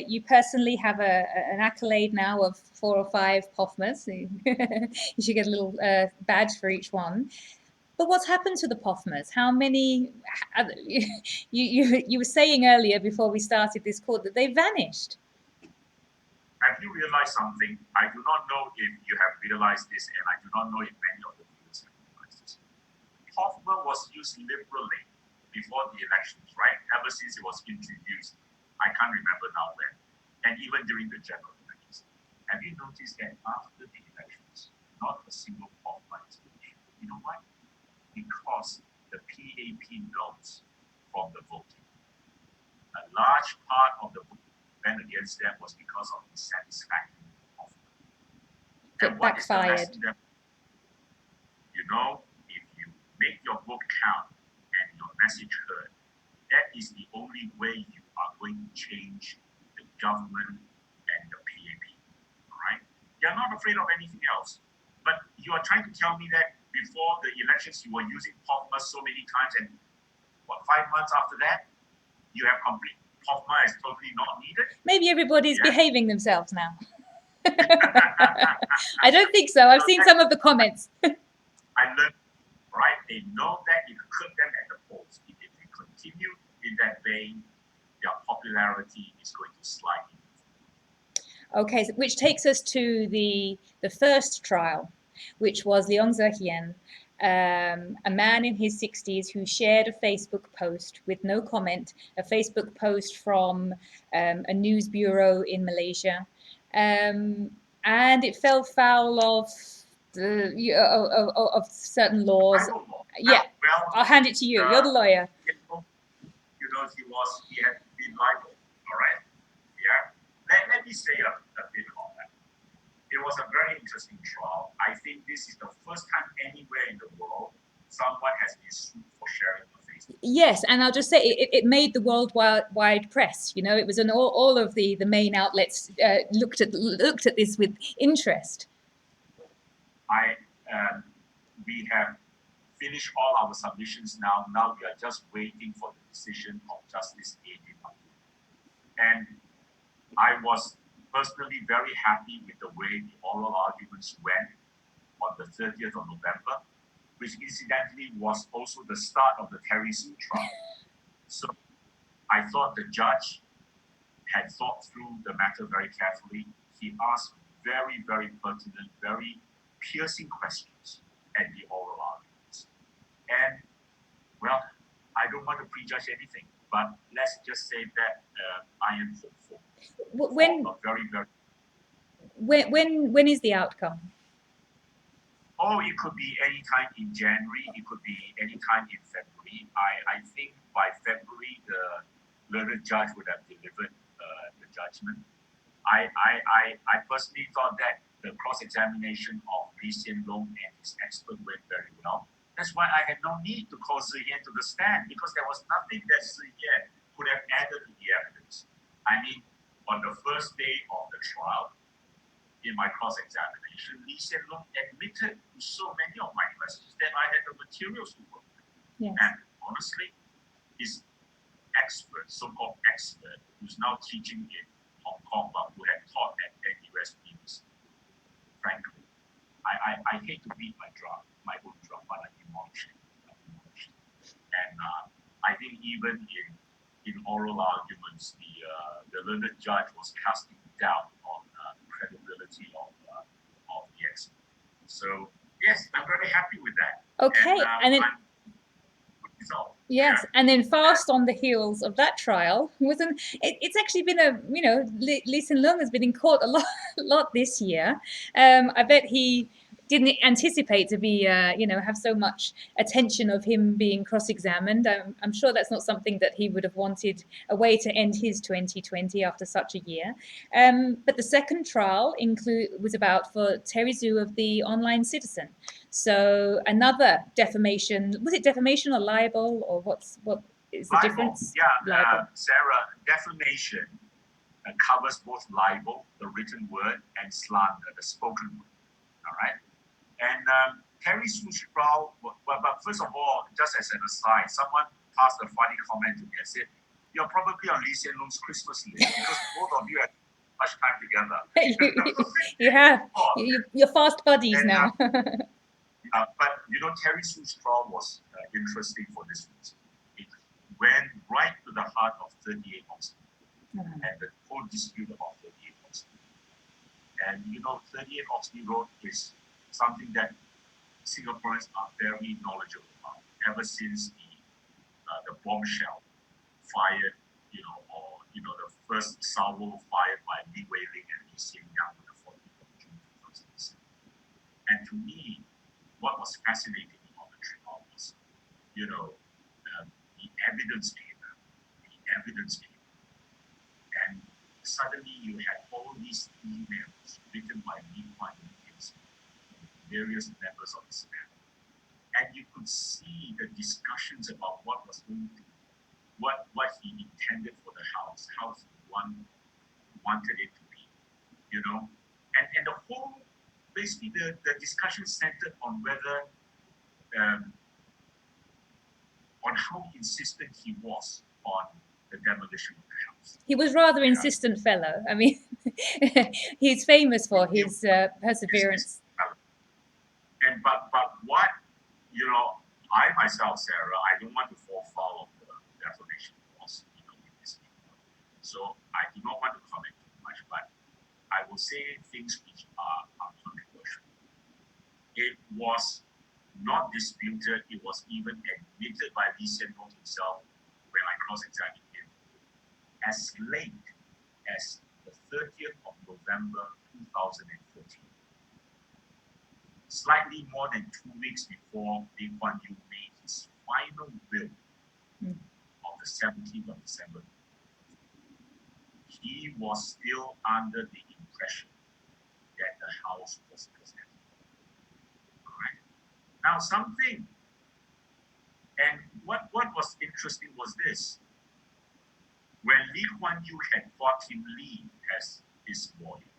you personally have an accolade now of 4 or 5 Pofmas. You should get a little badge for each one. But what's happened to the Pofmas? How many? You were saying earlier before we started this call that they vanished. Have you realized something? I do not know if you have realized this, and I do not know if many of the viewers have realized this. Pofma was used liberally before the elections, right? Ever since it was introduced I can't remember now when. And even during the general elections. Have you noticed that after the elections, not a single Pofmas is issued? You know why? Because the PAP knows from the voting. A large part of the vote went against them was because of dissatisfaction of them. And It what is the backfired. lesson that, you know, if you make your vote count and your message heard, that is the only way you are going to change the government and the PAP. All right? You're not afraid of anything else. But you are trying to tell me that before the elections you were using Pofmas so many times, and what, 5 months after that, you have complete Pofmas is totally not needed? Maybe everybody's Yeah. behaving themselves now. I don't think so. I've seen some of the comments. I learned, right? They know that it hurt them at the polls. If they continue in that vein, their popularity is going to slide. Okay, so, which takes us to the first trial, which was Lim Tean, a man in his 60s who shared a Facebook post with no comment, a Facebook post from a news bureau in Malaysia, and it fell foul of of certain laws. Yeah, Well, I'll hand it to you. You're the lawyer. You know, he had been libeled. All right. Yeah. Let me say a bit about that. It was a very interesting trial. I think this is the first time anywhere in the world someone has been sued for sharing a Facebook. Yes, and I'll just say it made the worldwide press. You know, it was all of the main outlets looked at this with interest. We have finished all our submissions now. Now we are just waiting for the decision of Justice A.D. And I was personally very happy with the way the oral arguments went on the 30th of November, which incidentally was also the start of the Terry Sue trial. So I thought the judge had thought through the matter very carefully. He asked very, very pertinent, very piercing questions at the oral arguments. And, well, I don't want to prejudge anything, but let's just say that I am hopeful. When is the outcome? Oh, it could be any time in January. It could be any time in February. I think by February, the learned judge would have delivered the judgment. I personally thought that the cross-examination of Lim Tean and his expert went very well. That's why I had no need to call Zherich to the stand, because there was nothing that Zherich could have added to the evidence. I mean, on the first day of the trial, in my cross-examination, Lim Tean admitted to so many of my questions that I had the materials to work with. Yes. And honestly, his expert, so-called expert, who's now teaching in Hong Kong, but who had taught at NUS previously, frankly, I hate to beat my own drum, but I demolished it. And I think even in oral arguments, the learned judge was casting doubt on the credibility of the expert. So yes, I'm very happy with that. Okay, and then yes, yeah. and then fast on the heels of that trial it's actually been Lim Tean has been in court a lot this year. I bet he didn't anticipate to be have so much attention of him being cross-examined. I'm sure that's not something that he would have wanted, a way to end his 2020 after such a year. But the second trial was about for Terry Zhu of the Online Citizen. So another defamation. Was it defamation or libel, or what is the libel. Difference? Yeah, Sarah, defamation covers both libel, the written word, and slander, the spoken word. All right. And Terry Zhu's trial, but first of all, just as an aside, someone passed a funny comment to me and said, "You're probably on Lim Tean's Christmas list because both of you had much time together." You have. You're fast buddies and, now. But Terry Zhu's trial was interesting for this reason. It went right to the heart of 38 Oxley and the whole dispute about 38 Oxley. And 38 Oxley Road is something that Singaporeans are very knowledgeable about. Ever since the bombshell fired, the first salvo fired by Li Weiling and Li Xianyang on the 14th of June 2007. And to me, what was fascinating about the trial was, the evidence came out. The evidence came out. And suddenly you had all these emails written by Lee Kuan Yew himself, various members of his family. And you could see the discussions about what was going to, what he intended for the house, how he wanted it to be, and the whole, basically the discussion centered on whether, on how insistent he was on the demolition of the house. He was rather insistent fellow. I mean, he's famous for his perseverance. And but what, I myself, Sarah, I don't want to fall foul of the defamation laws, in this case. So I do not want to comment too much, but I will say things which are controversial. It was not disputed. It was even admitted by Lee Hsien-loong himself when I cross-examined him, as late as the 30th of November 2014. Slightly more than 2 weeks before Lee Kuan Yew made his final will of the 17th of December, he was still under the impression that the house was possessed. All right. Now and what was interesting was this. When Lee Kuan Yew had got him Lee as his lawyer,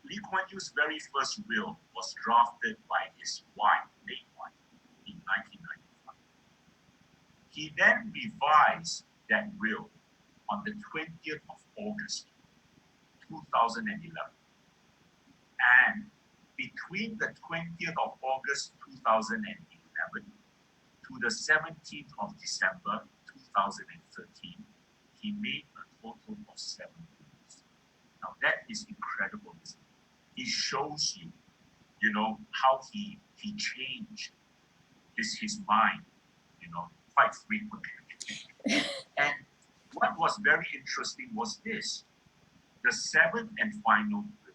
Lee Kuan Yew's very first will was drafted by his wife, late wife, in 1995. He then revised that will on the 20th of August 2011. And between the 20th of August 2011 to the 17th of December 2013, he made a total of 7 wills. Now that is incredible. It shows you, how he changed his mind, quite frequently. And what was very interesting was this. The 7th and final will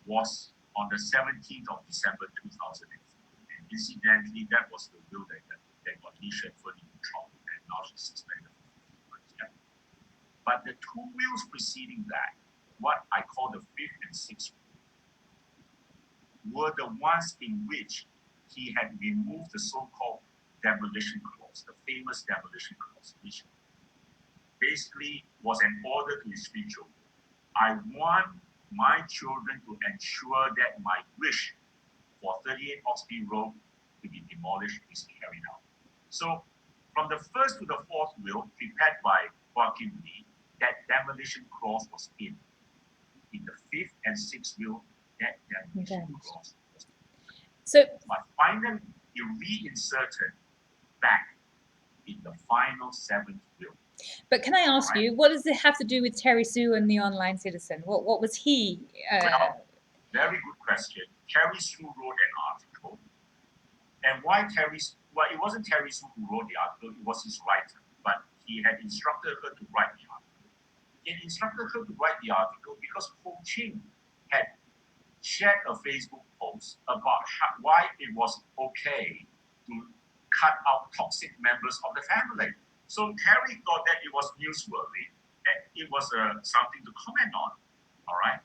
was on the 17th of December 2004. And incidentally, that was the will that got Lee Shen-feng in trouble, and now she's suspended for 15 months. But the 2 wills preceding that, what I call the 5th and 6th will, were the ones in which he had removed the so-called demolition clause, the famous demolition clause, which basically was an order to his 3 children. I want my children to ensure that my wish for 38 Oxley Road to be demolished is carried out. So from the 1st to the 4th will, prepared by Joaquin Lee, that demolition clause was in. In the 5th and 6th will, that demolition clause was in. So, but finally, he reinserted back in the final 7th will. But can I ask you, what does it have to do with Terry Sue and the Online Citizen? What was he? Well, very good question. Terry Sue wrote an article, and why Terry? Well, it wasn't Terry Sue who wrote the article; it was his writer. But he had instructed her to write the article. He had instructed her to write the article because Ho Ching had shared a Facebook post about why it was okay to cut out toxic members of the family. So Terry thought that it was newsworthy, and it was something to comment on, all right?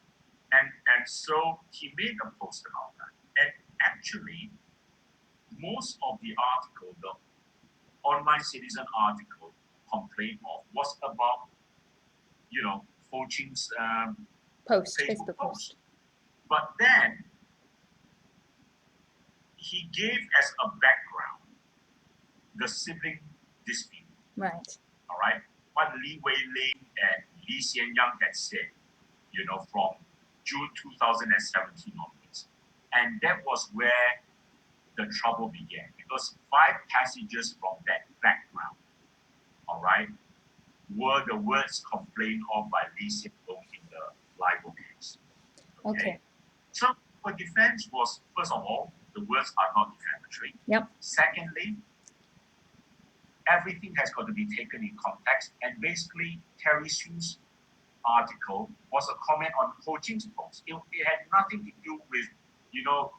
And so he made a post about that. And actually, most of the article, the Online Citizen article, complaint of was about, Ho Ching's Facebook post. But then he gave as a background the sibling dispute. Right. All right. What Li Weiling and Li Xianyang had said, from June 2017 onwards. And that was where the trouble began, because 5 passages from that background, all right, were the words complained of by Lee Hsien-loong in the libel case. Okay. So her defense was, first of all, the words are not defamatory. Yep. Secondly, everything has got to be taken in context. And basically, Terry Su's article was a comment on Ho Jing's post. It had nothing to do with,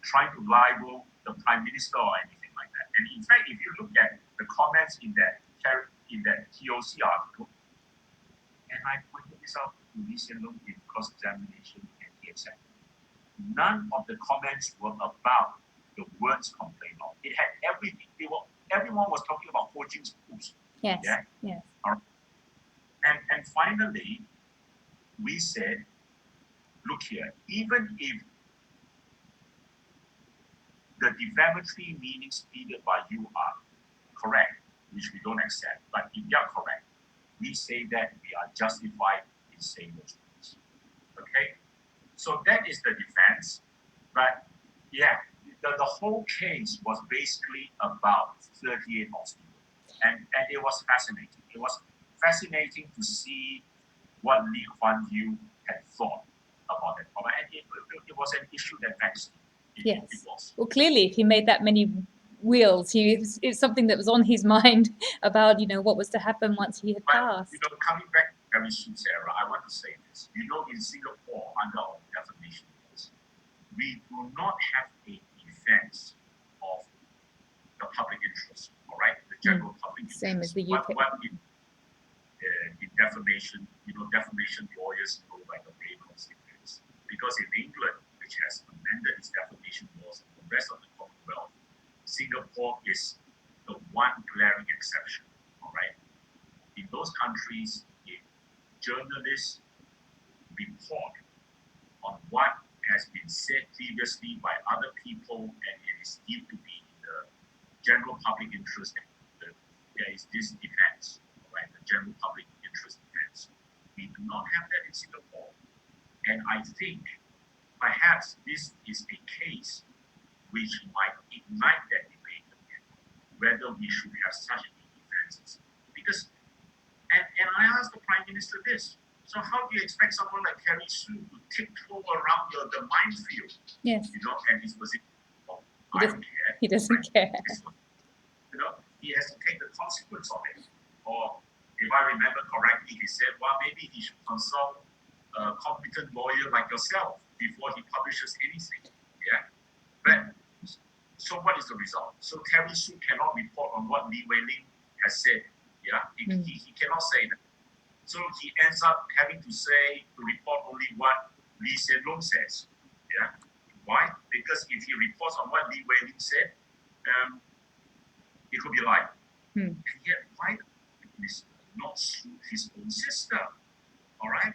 trying to libel the prime minister or anything like that. And in fact, if you look at the comments in that TOC article, and I pointed this out to Lee Hsien Loong in cross-examination, and he accepted. None of the comments were about the words complained of. It had everything. Everyone was talking about Ho Jing's post. Yes. Yeah? Yes. And finally, we said, look here, even if the defamatory meanings pleaded by you are correct, which we don't accept, but if they are correct, we say that we are justified in saying those things. Okay? So that is the defense. But yeah, the whole case was basically about 38 hospitals. And it was fascinating. It was fascinating to see what Lee Kuan Yew had thought about that problem. And it was an issue that vexed him. Yes. It was. Well, clearly, if he made that many wills, it's something that was on his mind about, what was to happen once he had passed. Coming back very soon, Sarah, I want to say this. In Singapore, under our defamation laws, we do not have a defense of the public interest, all right? The general public interest. Same as the UK. In defamation, defamation lawyers go by the Reynolds defense. Because in England, which has amended its defamation laws, and the rest of the Commonwealth, Singapore is the one glaring exception, all right? In those countries, if journalists report on what has been said previously by other people and it is deemed to be in the general public interest, there is this defense, right? The general public interest defense. We do not have that in Singapore. And I think perhaps this is a case which might ignite that debate again, whether we should have such defenses. Because, and I asked the Prime Minister this, so how do you expect someone like Terry Su to tiptoe around the minefield? Yes. And his position, I don't care. He doesn't care. He has to take the consequence of it. Or if I remember correctly, he said, well, maybe he should consult a competent lawyer like yourself before he publishes anything. Yeah. But so what is the result? So Terry Su cannot report on what Lee Wei Ling has said. Yeah. He cannot say that. So he ends up having to report only what Lee Hsien Loong says. Yeah. Why? Because if he reports on what Lee Wei Ling said, it could be lied. And yet, why is not sue his own sister? All right?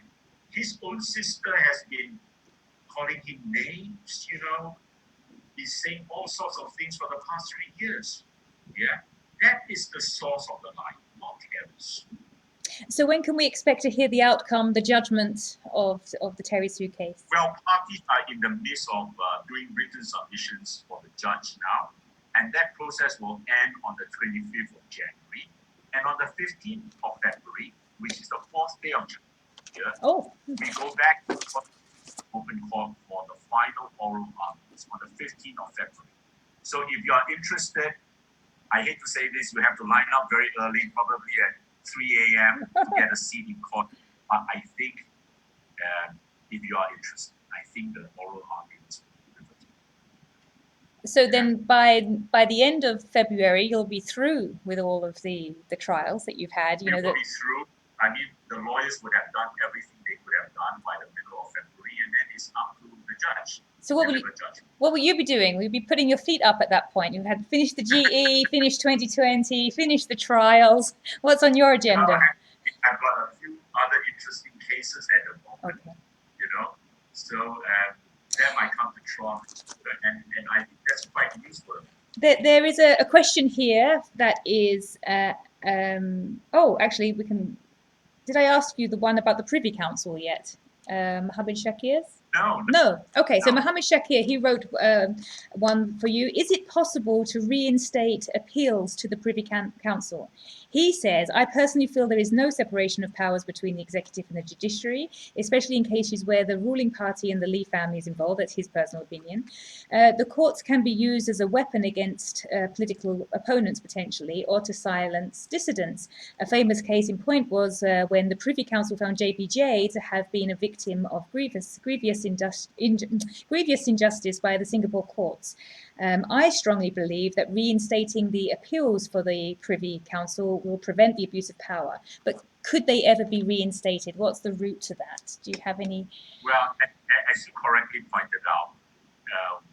His own sister has been calling him names, He's saying all sorts of things for the past 3 years. Yeah? That is the source of the lie, not Terry Su. So when can we expect to hear the outcome, the judgment of the Terry Su case? Well, parties are in the midst of doing written submissions for the judge now, and that process will end on the 25th of January. And on the 15th of February, which is the 4th day of January, we go back to open court for the final oral arguments on the 15th of February. So if you are interested, I hate to say this, you have to line up very early, probably at 3 a.m. to get a seat in court. But I think if you are interested, I think the oral arguments will be riveting. So then by the end of February, you'll be through with all of the trials that you've had. We will be through. I mean, the lawyers would have done everything they could have done by the middle of February, and then it's up to the judge. So what will you be doing? Will you be putting your feet up at that point? You had finished the GE, finished 2020, finished the trials. What's on your agenda? I've got a few other interesting cases at the moment. Okay. So that might come to trial, and I think that's quite useful. There is a question here that is, actually we can, did I ask you the one about the Privy Council yet? Mohammed Shakir's? No, No. Okay, so no. Mohammed Shakir, he wrote one for you. Is it possible to reinstate appeals to the Privy Council? He says, I personally feel there is no separation of powers between the executive and the judiciary, especially in cases where the ruling party and the Lee family is involved. That's his personal opinion. The courts can be used as a weapon against political opponents, potentially, or to silence dissidents. A famous case in point was when the Privy Council found JPJ to have been a victim of grievous injustice by the Singapore courts. I strongly believe that reinstating the appeals for the Privy Council will prevent the abuse of power. But could they ever be reinstated? What's the route to that? Do you have any? Well, as you correctly pointed out,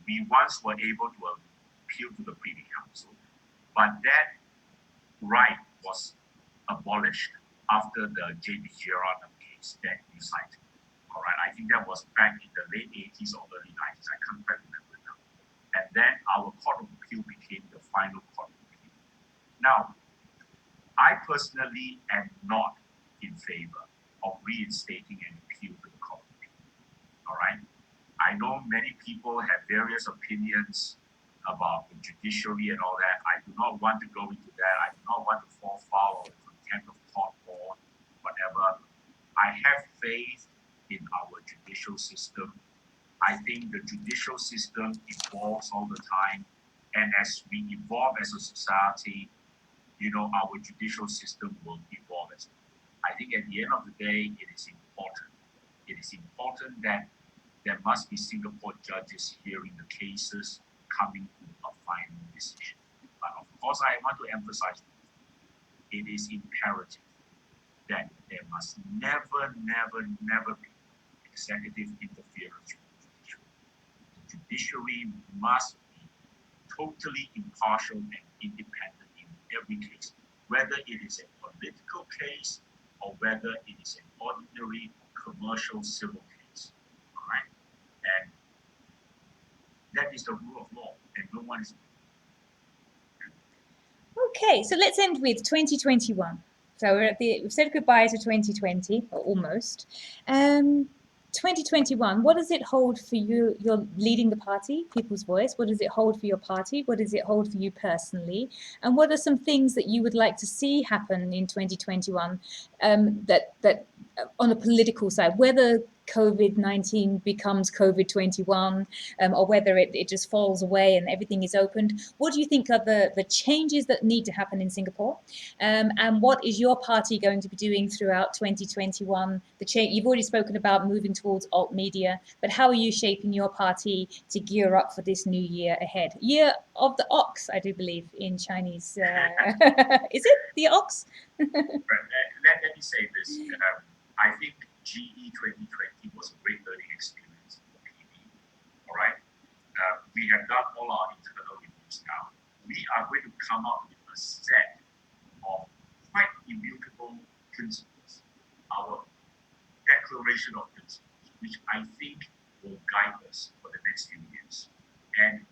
we once were able to appeal to the Privy Council, but that right was abolished after the J.B. Jeyaretnam case that you cited. All right, I think that was back in the late 80s or early 90s. I can't quite remember now. And then our Court of Appeal became the final Court of Appeal. Now, I personally am not in favor of reinstating an appeal to the Court of Appeal. All right, I know many people have various opinions about the judiciary and all that. I do not want to go into that. I do not want to fall foul of the contempt of court or whatever. I have faith in our judicial system. I think the judicial system evolves all the time. And as we evolve as a society, our judicial system will evolve as well. I think at the end of the day, it is important. It is important that there must be Singapore judges hearing the cases coming to a final decision. But of course, I want to emphasize it is imperative that there must never, never, never be executive interference from the judiciary. The judiciary must be totally impartial and independent in every case, whether it is a political case or whether it is an ordinary commercial civil case. All right? And that is the rule of law, and no one is. Okay, so let's end with 2021. So we've said goodbye to 2020, or almost. 2021, what does it hold for you? You're leading the party, People's Voice. What does it hold for your party? What does it hold for you personally? And what are some things that you would like to see happen in 2021 that on a political side, whether COVID-19 becomes COVID-21 or whether it just falls away and everything is opened? What do you think are the changes that need to happen in Singapore? And what is your party going to be doing throughout 2021? You've already spoken about moving towards alt media, but how are you shaping your party to gear up for this new year ahead? Year of the ox, I do believe, in Chinese. Is it the ox? Let me say this. I think GE 2020 was a great learning experience for PB. All right. We have done all our internal reviews now. We are going to come up with a set of quite immutable principles, our declaration of principles, which I think will guide us for the next few years. And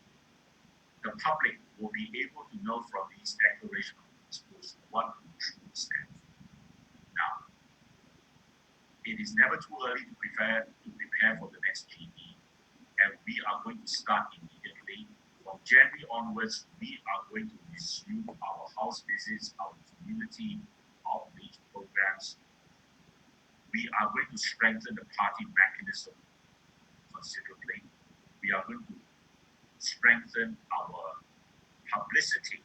the public will be able to know from these declaration of principles what we truly stand for. Now, it is never too early to prepare for the next GE, and we are going to start immediately. From January onwards, we are going to resume our house visits, our community outreach programs. We are going to strengthen the party mechanism considerably. We are going to strengthen our publicity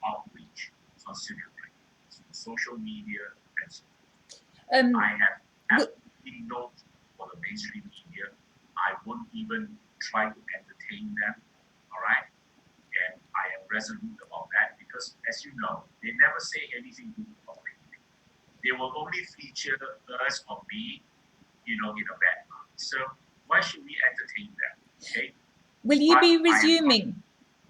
outreach considerably through social media and so on. I have absolutely no for the mainstream media. I won't even try to entertain them. All right? And I am resolute about that because, as you know, they never say anything good about me. They will only feature us or me, in a bad light. So why should we entertain them? Okay? Will you be resuming?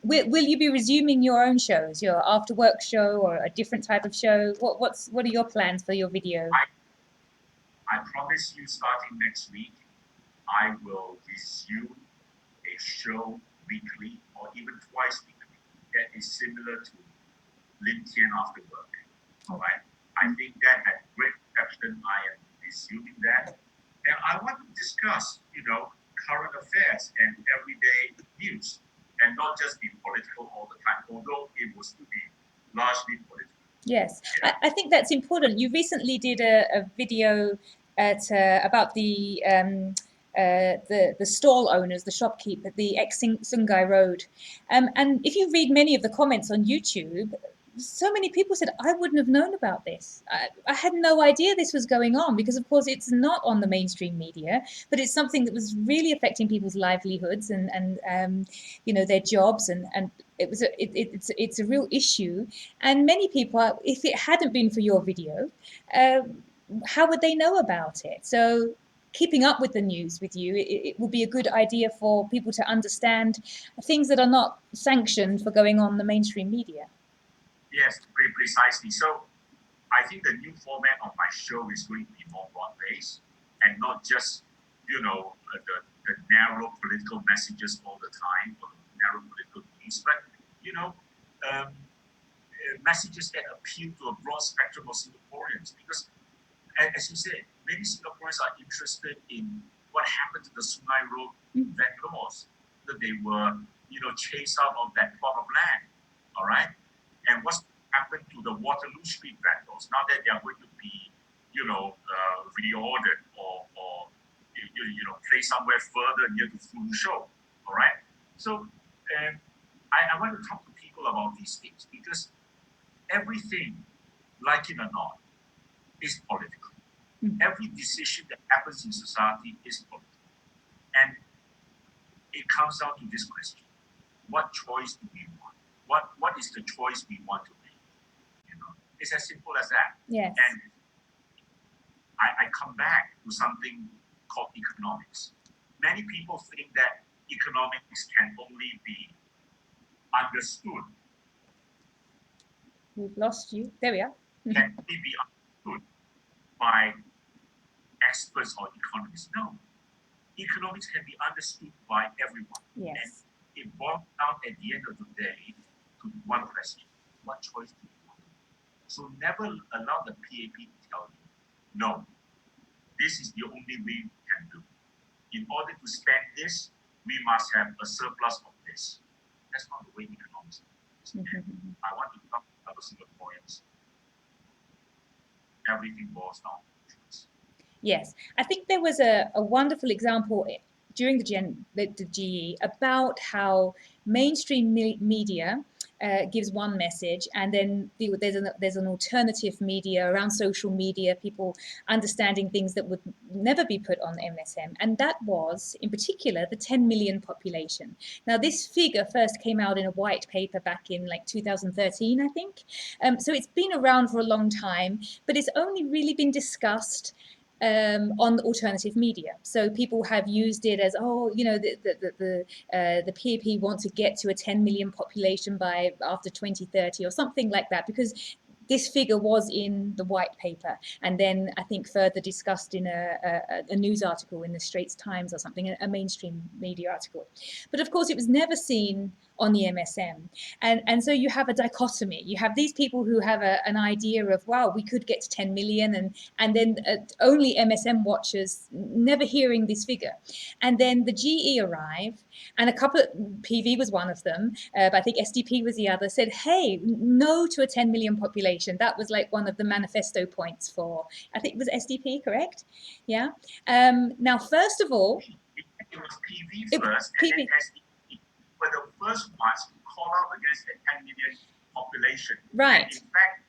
Will you be resuming your own shows, your after work show or a different type of show? What are your plans for your video? I promise you, starting next week, I will resume a show weekly or even twice weekly that is similar to Lim Tean After Work. All right. I think that had great reception. I am resuming that, And I want to discuss, current affairs and everyday news, and not just be political all the time, although it will still be largely political. Yes, Yeah. I think that's important. You recently did a video about the stall owners, the shopkeeper, the ex Sungai Road, and if you read many of the comments on YouTube, so many people said, I wouldn't have known about this. I had no idea this was going on because, of course, it's not on the mainstream media, but it's something that was really affecting people's livelihoods and their jobs, and it's a real issue. And many people, if it hadn't been for your video, uh, how would they know about it? So keeping up with the news with you, it will be a good idea for people to understand things that are not sanctioned for going on the mainstream media. Yes, pretty precisely. So I think the new format of my show is going to be more broad-based and not just, the narrow political messages all the time or the narrow political news, but, messages that appeal to a broad spectrum of Singaporeans. Because, as you said, many Singaporeans are interested in what happened to the Sungai Road vendors, that they were, chased out of that plot of land. All right, and what's happened to the Waterloo Street vendors now that they are going to be, reordered or placed somewhere further near to Fulu Show. All right, so I want to talk to people about these things because everything, like it or not, is political. Every decision that happens in society is political. And it comes down to this question: what choice do we want? What is the choice we want to make? It's as simple as that. Yes. And I come back to something called economics. Many people think that economics can only be understood. We've lost you. There we are. Can only be understood by experts or economists. No. Economics can be understood by everyone. Yes. And it boils down at the end of the day to one question: what choice do you want? So never allow the PAP to tell you, no, this is the only way we can do. In order to spend this, we must have a surplus of this. That's not the way economics works. I want to talk to other Singaporeans. Everything boils down to choice. Yes, I think there was a wonderful example during the GE about how mainstream media gives one message, and then there's an alternative media around social media, people understanding things that would never be put on MSM, and that was in particular the 10 million population. Now this figure first came out in a white paper back in like 2013, I think. So it's been around for a long time, but it's only really been discussed on alternative media. So people have used it as, the PAP want to get to a 10 million population by after 2030 or something like that, because this figure was in the white paper, and then I think further discussed in a news article in the Straits Times or something, a mainstream media article. But of course, it was never seen on the MSM. And so you have a dichotomy. You have these people who have an idea of, wow, we could get to 10 million, and then only MSM watchers never hearing this figure. And then the GE arrive, and a couple of, PV was one of them, but I think SDP was the other, said, hey, no to a 10 million population. That was like one of the manifesto points for, I think it was SDP, correct? Yeah. Now, first of all, it was PV first, and then SDP were the first ones to call out against the 10 million population. Right. And in fact,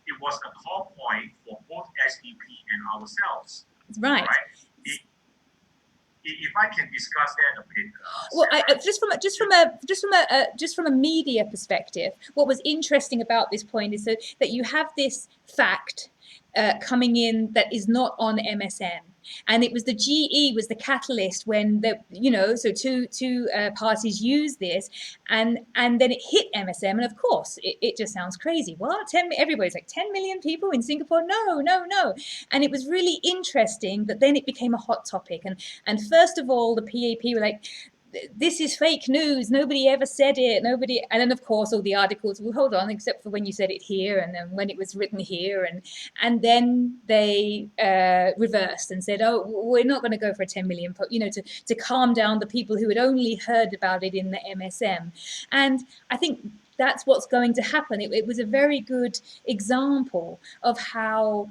it was a call point for both SDP and ourselves. Right. If I can discuss that a bit. Well, just from a media perspective, what was interesting about this point is that you have this fact coming in that is not on MSM. And it was the GE was the catalyst when so two parties used this, and then it hit MSM, and of course it just sounds crazy. What, everybody's like 10 million people in Singapore? No. And it was really interesting that then it became a hot topic, and first of all the PAP were like, this is fake news. Nobody ever said it. Nobody. And then of course all the articles. Well, hold on, except for when you said it here, and then when it was written here, and then they reversed and said, oh, we're not going to go for a 10 million. To calm down the people who had only heard about it in the MSM, and I think that's what's going to happen. It was a very good example of how.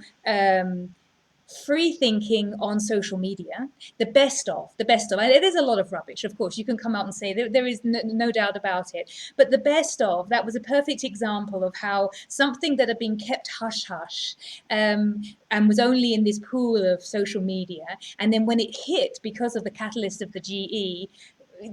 Free thinking on social media, the best of, and it is a lot of rubbish, of course, you can come out and say there is no doubt about it, but the best of, that was a perfect example of how something that had been kept hush hush, and was only in this pool of social media, and then when it hit because of the catalyst of the GE,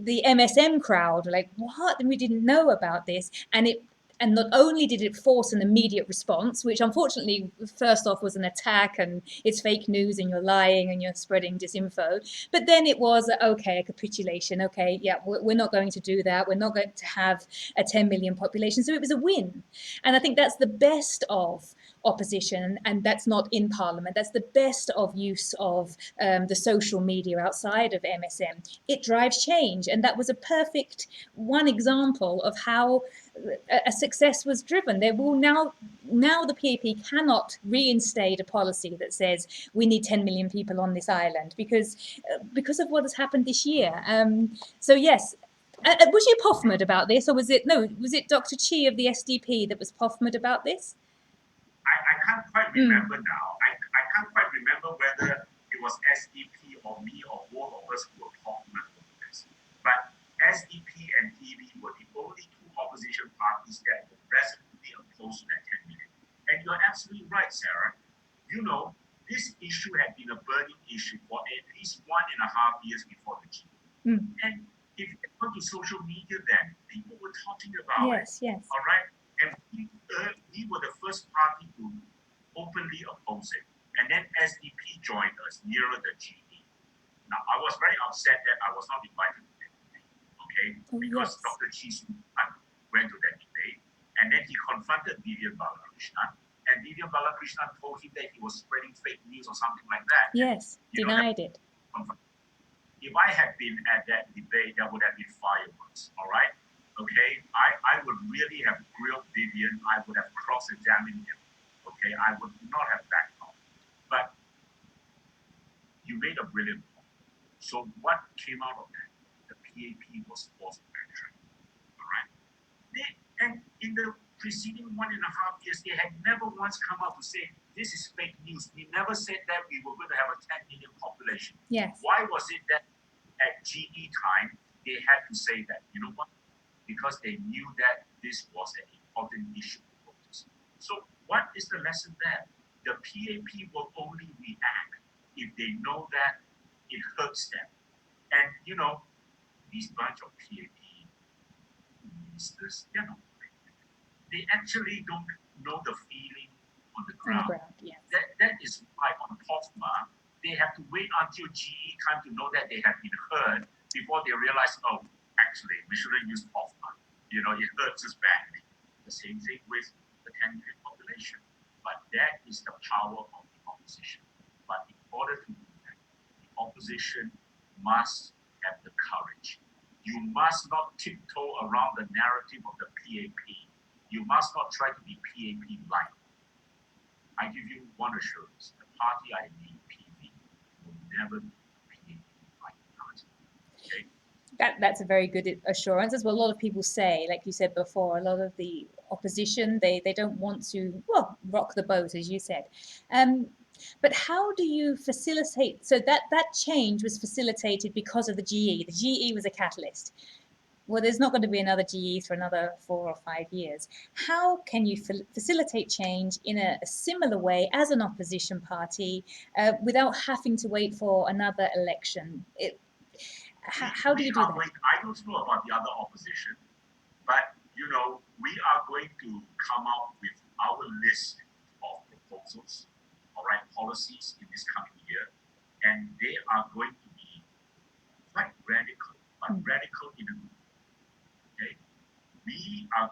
the MSM crowd like, what, and we didn't know about this, and not only did it force an immediate response, which unfortunately first off was an attack and it's fake news and you're lying and you're spreading disinfo, but then it was okay, a capitulation. Okay, yeah, we're not going to do that. We're not going to have a 10 million population. So it was a win, and I think that's the best of opposition, and that's not in parliament. That's the best of use of the social media outside of MSM. It drives change, and that was a perfect one example of how a success was driven. There will now the PAP cannot reinstate a policy that says we need 10 million people on this island because of what has happened this year. So yes. Was you Pofmas about this, or was it Dr. Chi of the SDP that was Pofmas about this? I can't quite remember now. I can't quite remember whether it was SDP or me or both of us who were talking about this. But SDP and TV were the only two opposition parties that were resolutely opposed to that 10 million. And you're absolutely right, Sarah. You know, this issue had been a burning issue for at least 1.5 years before the G. And if you go to social media then, people were talking about it. Yes. All right? And we were the first party to openly oppose it. And then SDP joined us nearer the GE. Now, I was very upset that I was not invited to that debate, okay? Because Dr. Chi went to that debate, and then he confronted Vivian Balakrishnan, and Vivian Balakrishnan told him that he was spreading fake news or something like that. Yes, denied it. If I had been at that debate, there would have been fireworks, all right? Okay, I would really have grilled Vivian. I would have cross-examined him. Okay, I would not have backed off. But you made a brilliant point. So what came out of that? The PAP was forced action. All right. And in the preceding 1.5 years, they had never once come out to say this is fake news. We never said that we were going to have a 10 million population. Yes. Why was it that at GE time they had to say that? You know what? Because they knew that this was an important issue for voters. So what is the lesson there? The PAP will only react if they know that it hurts them. And, you know, these bunch of PAP ministers, they actually don't know the feeling on the ground. Yes. That is why on Pofmas, they have to wait until GE time to know that they have been heard before they realize, oh, actually, we shouldn't use Pofmas. You know, it hurts us badly. The same thing with the 10 million population. But that is the power of the opposition. But in order to do that, the opposition must have the courage. You must not tiptoe around the narrative of the PAP. You must not try to be PAP-like. I give you one assurance. The party I lead, PV, will never be PAP-like party. Okay? That's a very good assurance. That's what a lot of people say. Like you said before, a lot of the opposition, they don't want to, well, rock the boat, as you said. But how do you facilitate? So that change was facilitated because of the GE. The GE was a catalyst. Well, there's not going to be another GE for another 4 or 5 years. How can you facilitate change in a similar way as an opposition party without having to wait for another election? How do you do that? I don't know about the other opposition, but you know, we are going to come out with our list of proposals, all right, policies in this coming year, and they are going to be quite radical, but radical in a good way. Okay, we are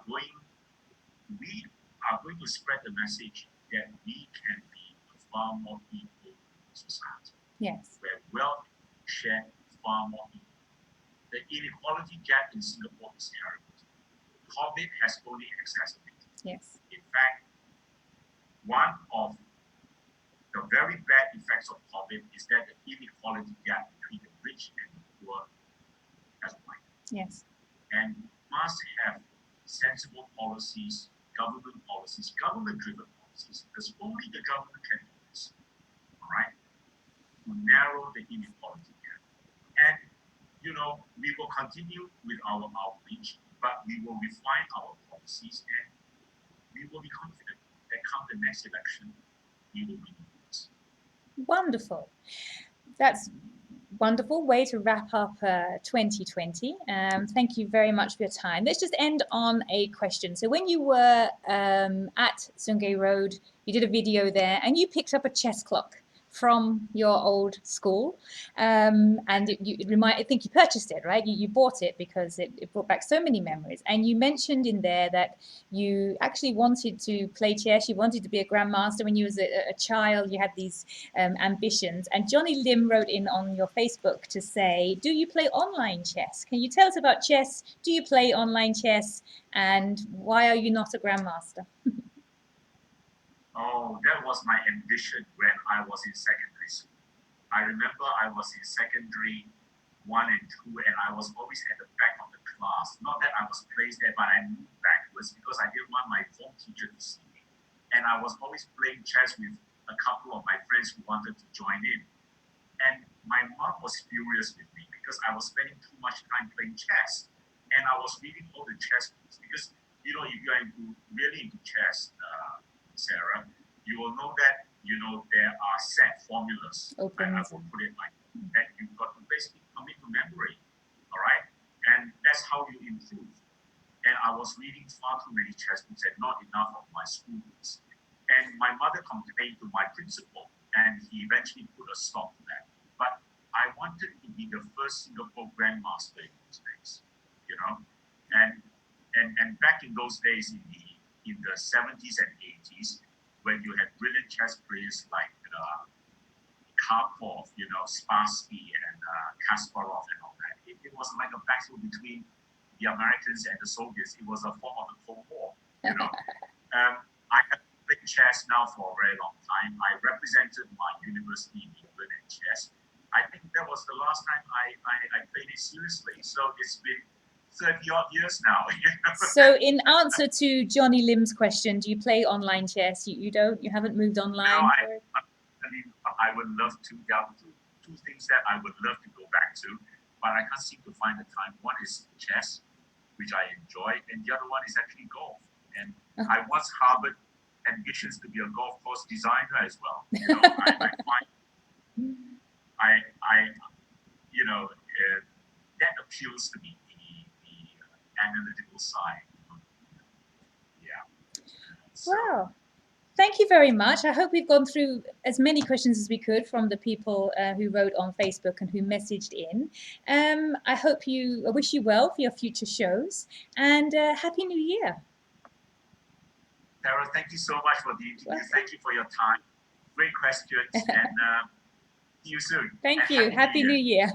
going to spread the message that we can be a far more equal society. Yes. Where wealth is shared far more equally. the inequality gap in Singapore is terrible. COVID has only exacerbated. Yes. In fact, one of the very bad effects of COVID is that the inequality gap between the rich and the poor has widened. Yes. And must have sensible policies, government-driven policies, because only the government can do this, all right, to narrow the inequality gap. And, we will continue with our outreach, but we will refine our policies, and we will be confident that come the next election, we will win this. Wonderful. That's wonderful way to wrap up 2020. Thank you very much for your time. Let's just end on a question. So when you were at Sungei Road, you did a video there and you picked up a chess clock from your old school, and I think you purchased it, right? You bought it because it brought back so many memories. And you mentioned in there that you actually wanted to play chess. You wanted to be a grandmaster when you was a child. You had these ambitions. And Johnny Lim wrote in on your Facebook to say, do you play online chess? Can you tell us about chess? Do you play online chess? And why are you not a grandmaster? Oh, that was my ambition when I was in secondary school. I remember I was in secondary 1 and 2, and I was always at the back of the class. Not that I was placed there, but I moved backwards because I didn't want my form teacher to see me. And I was always playing chess with a couple of my friends who wanted to join in. And my mom was furious with me because I was spending too much time playing chess. And I was reading all the chess books because, if you're really into chess, Sarah, you will know that, there are set formulas. I will put it like that. You've got to basically commit to memory, all right? And that's how you improve. And I was reading far too many chess books and not enough of my school books. And my mother complained to my principal, and he eventually put a stop to that. But I wanted to be the first Singapore grandmaster in those days, And back in those days, in the 70s and 80s, when you had brilliant chess players like Karpov, Spassky and Kasparov and all that, it was like a battle between the Americans and the Soviets. It was a form of the Cold War, I have played chess now for a very long time. I represented my university in England in chess. I think that was the last time I played it seriously. So it's been 30-odd years now. So in answer to Johnny Lim's question, do you play online chess? You don't? You haven't moved online? No, I would love to. There are two things that I would love to go back to, but I can't seem to find the time. One is chess, which I enjoy, and the other one is actually golf. And I once harbored ambitions to be a golf course designer as well. I find that appeals to me, the analytical side. Yeah. So, wow. Thank you very much. I hope we've gone through as many questions as we could from the people who wrote on Facebook and who messaged in. I wish you well for your future shows, and Happy New Year. Sarah, thank you so much for the interview. Welcome. Thank you for your time. Great questions, and see you soon. Thank you. Happy New Year.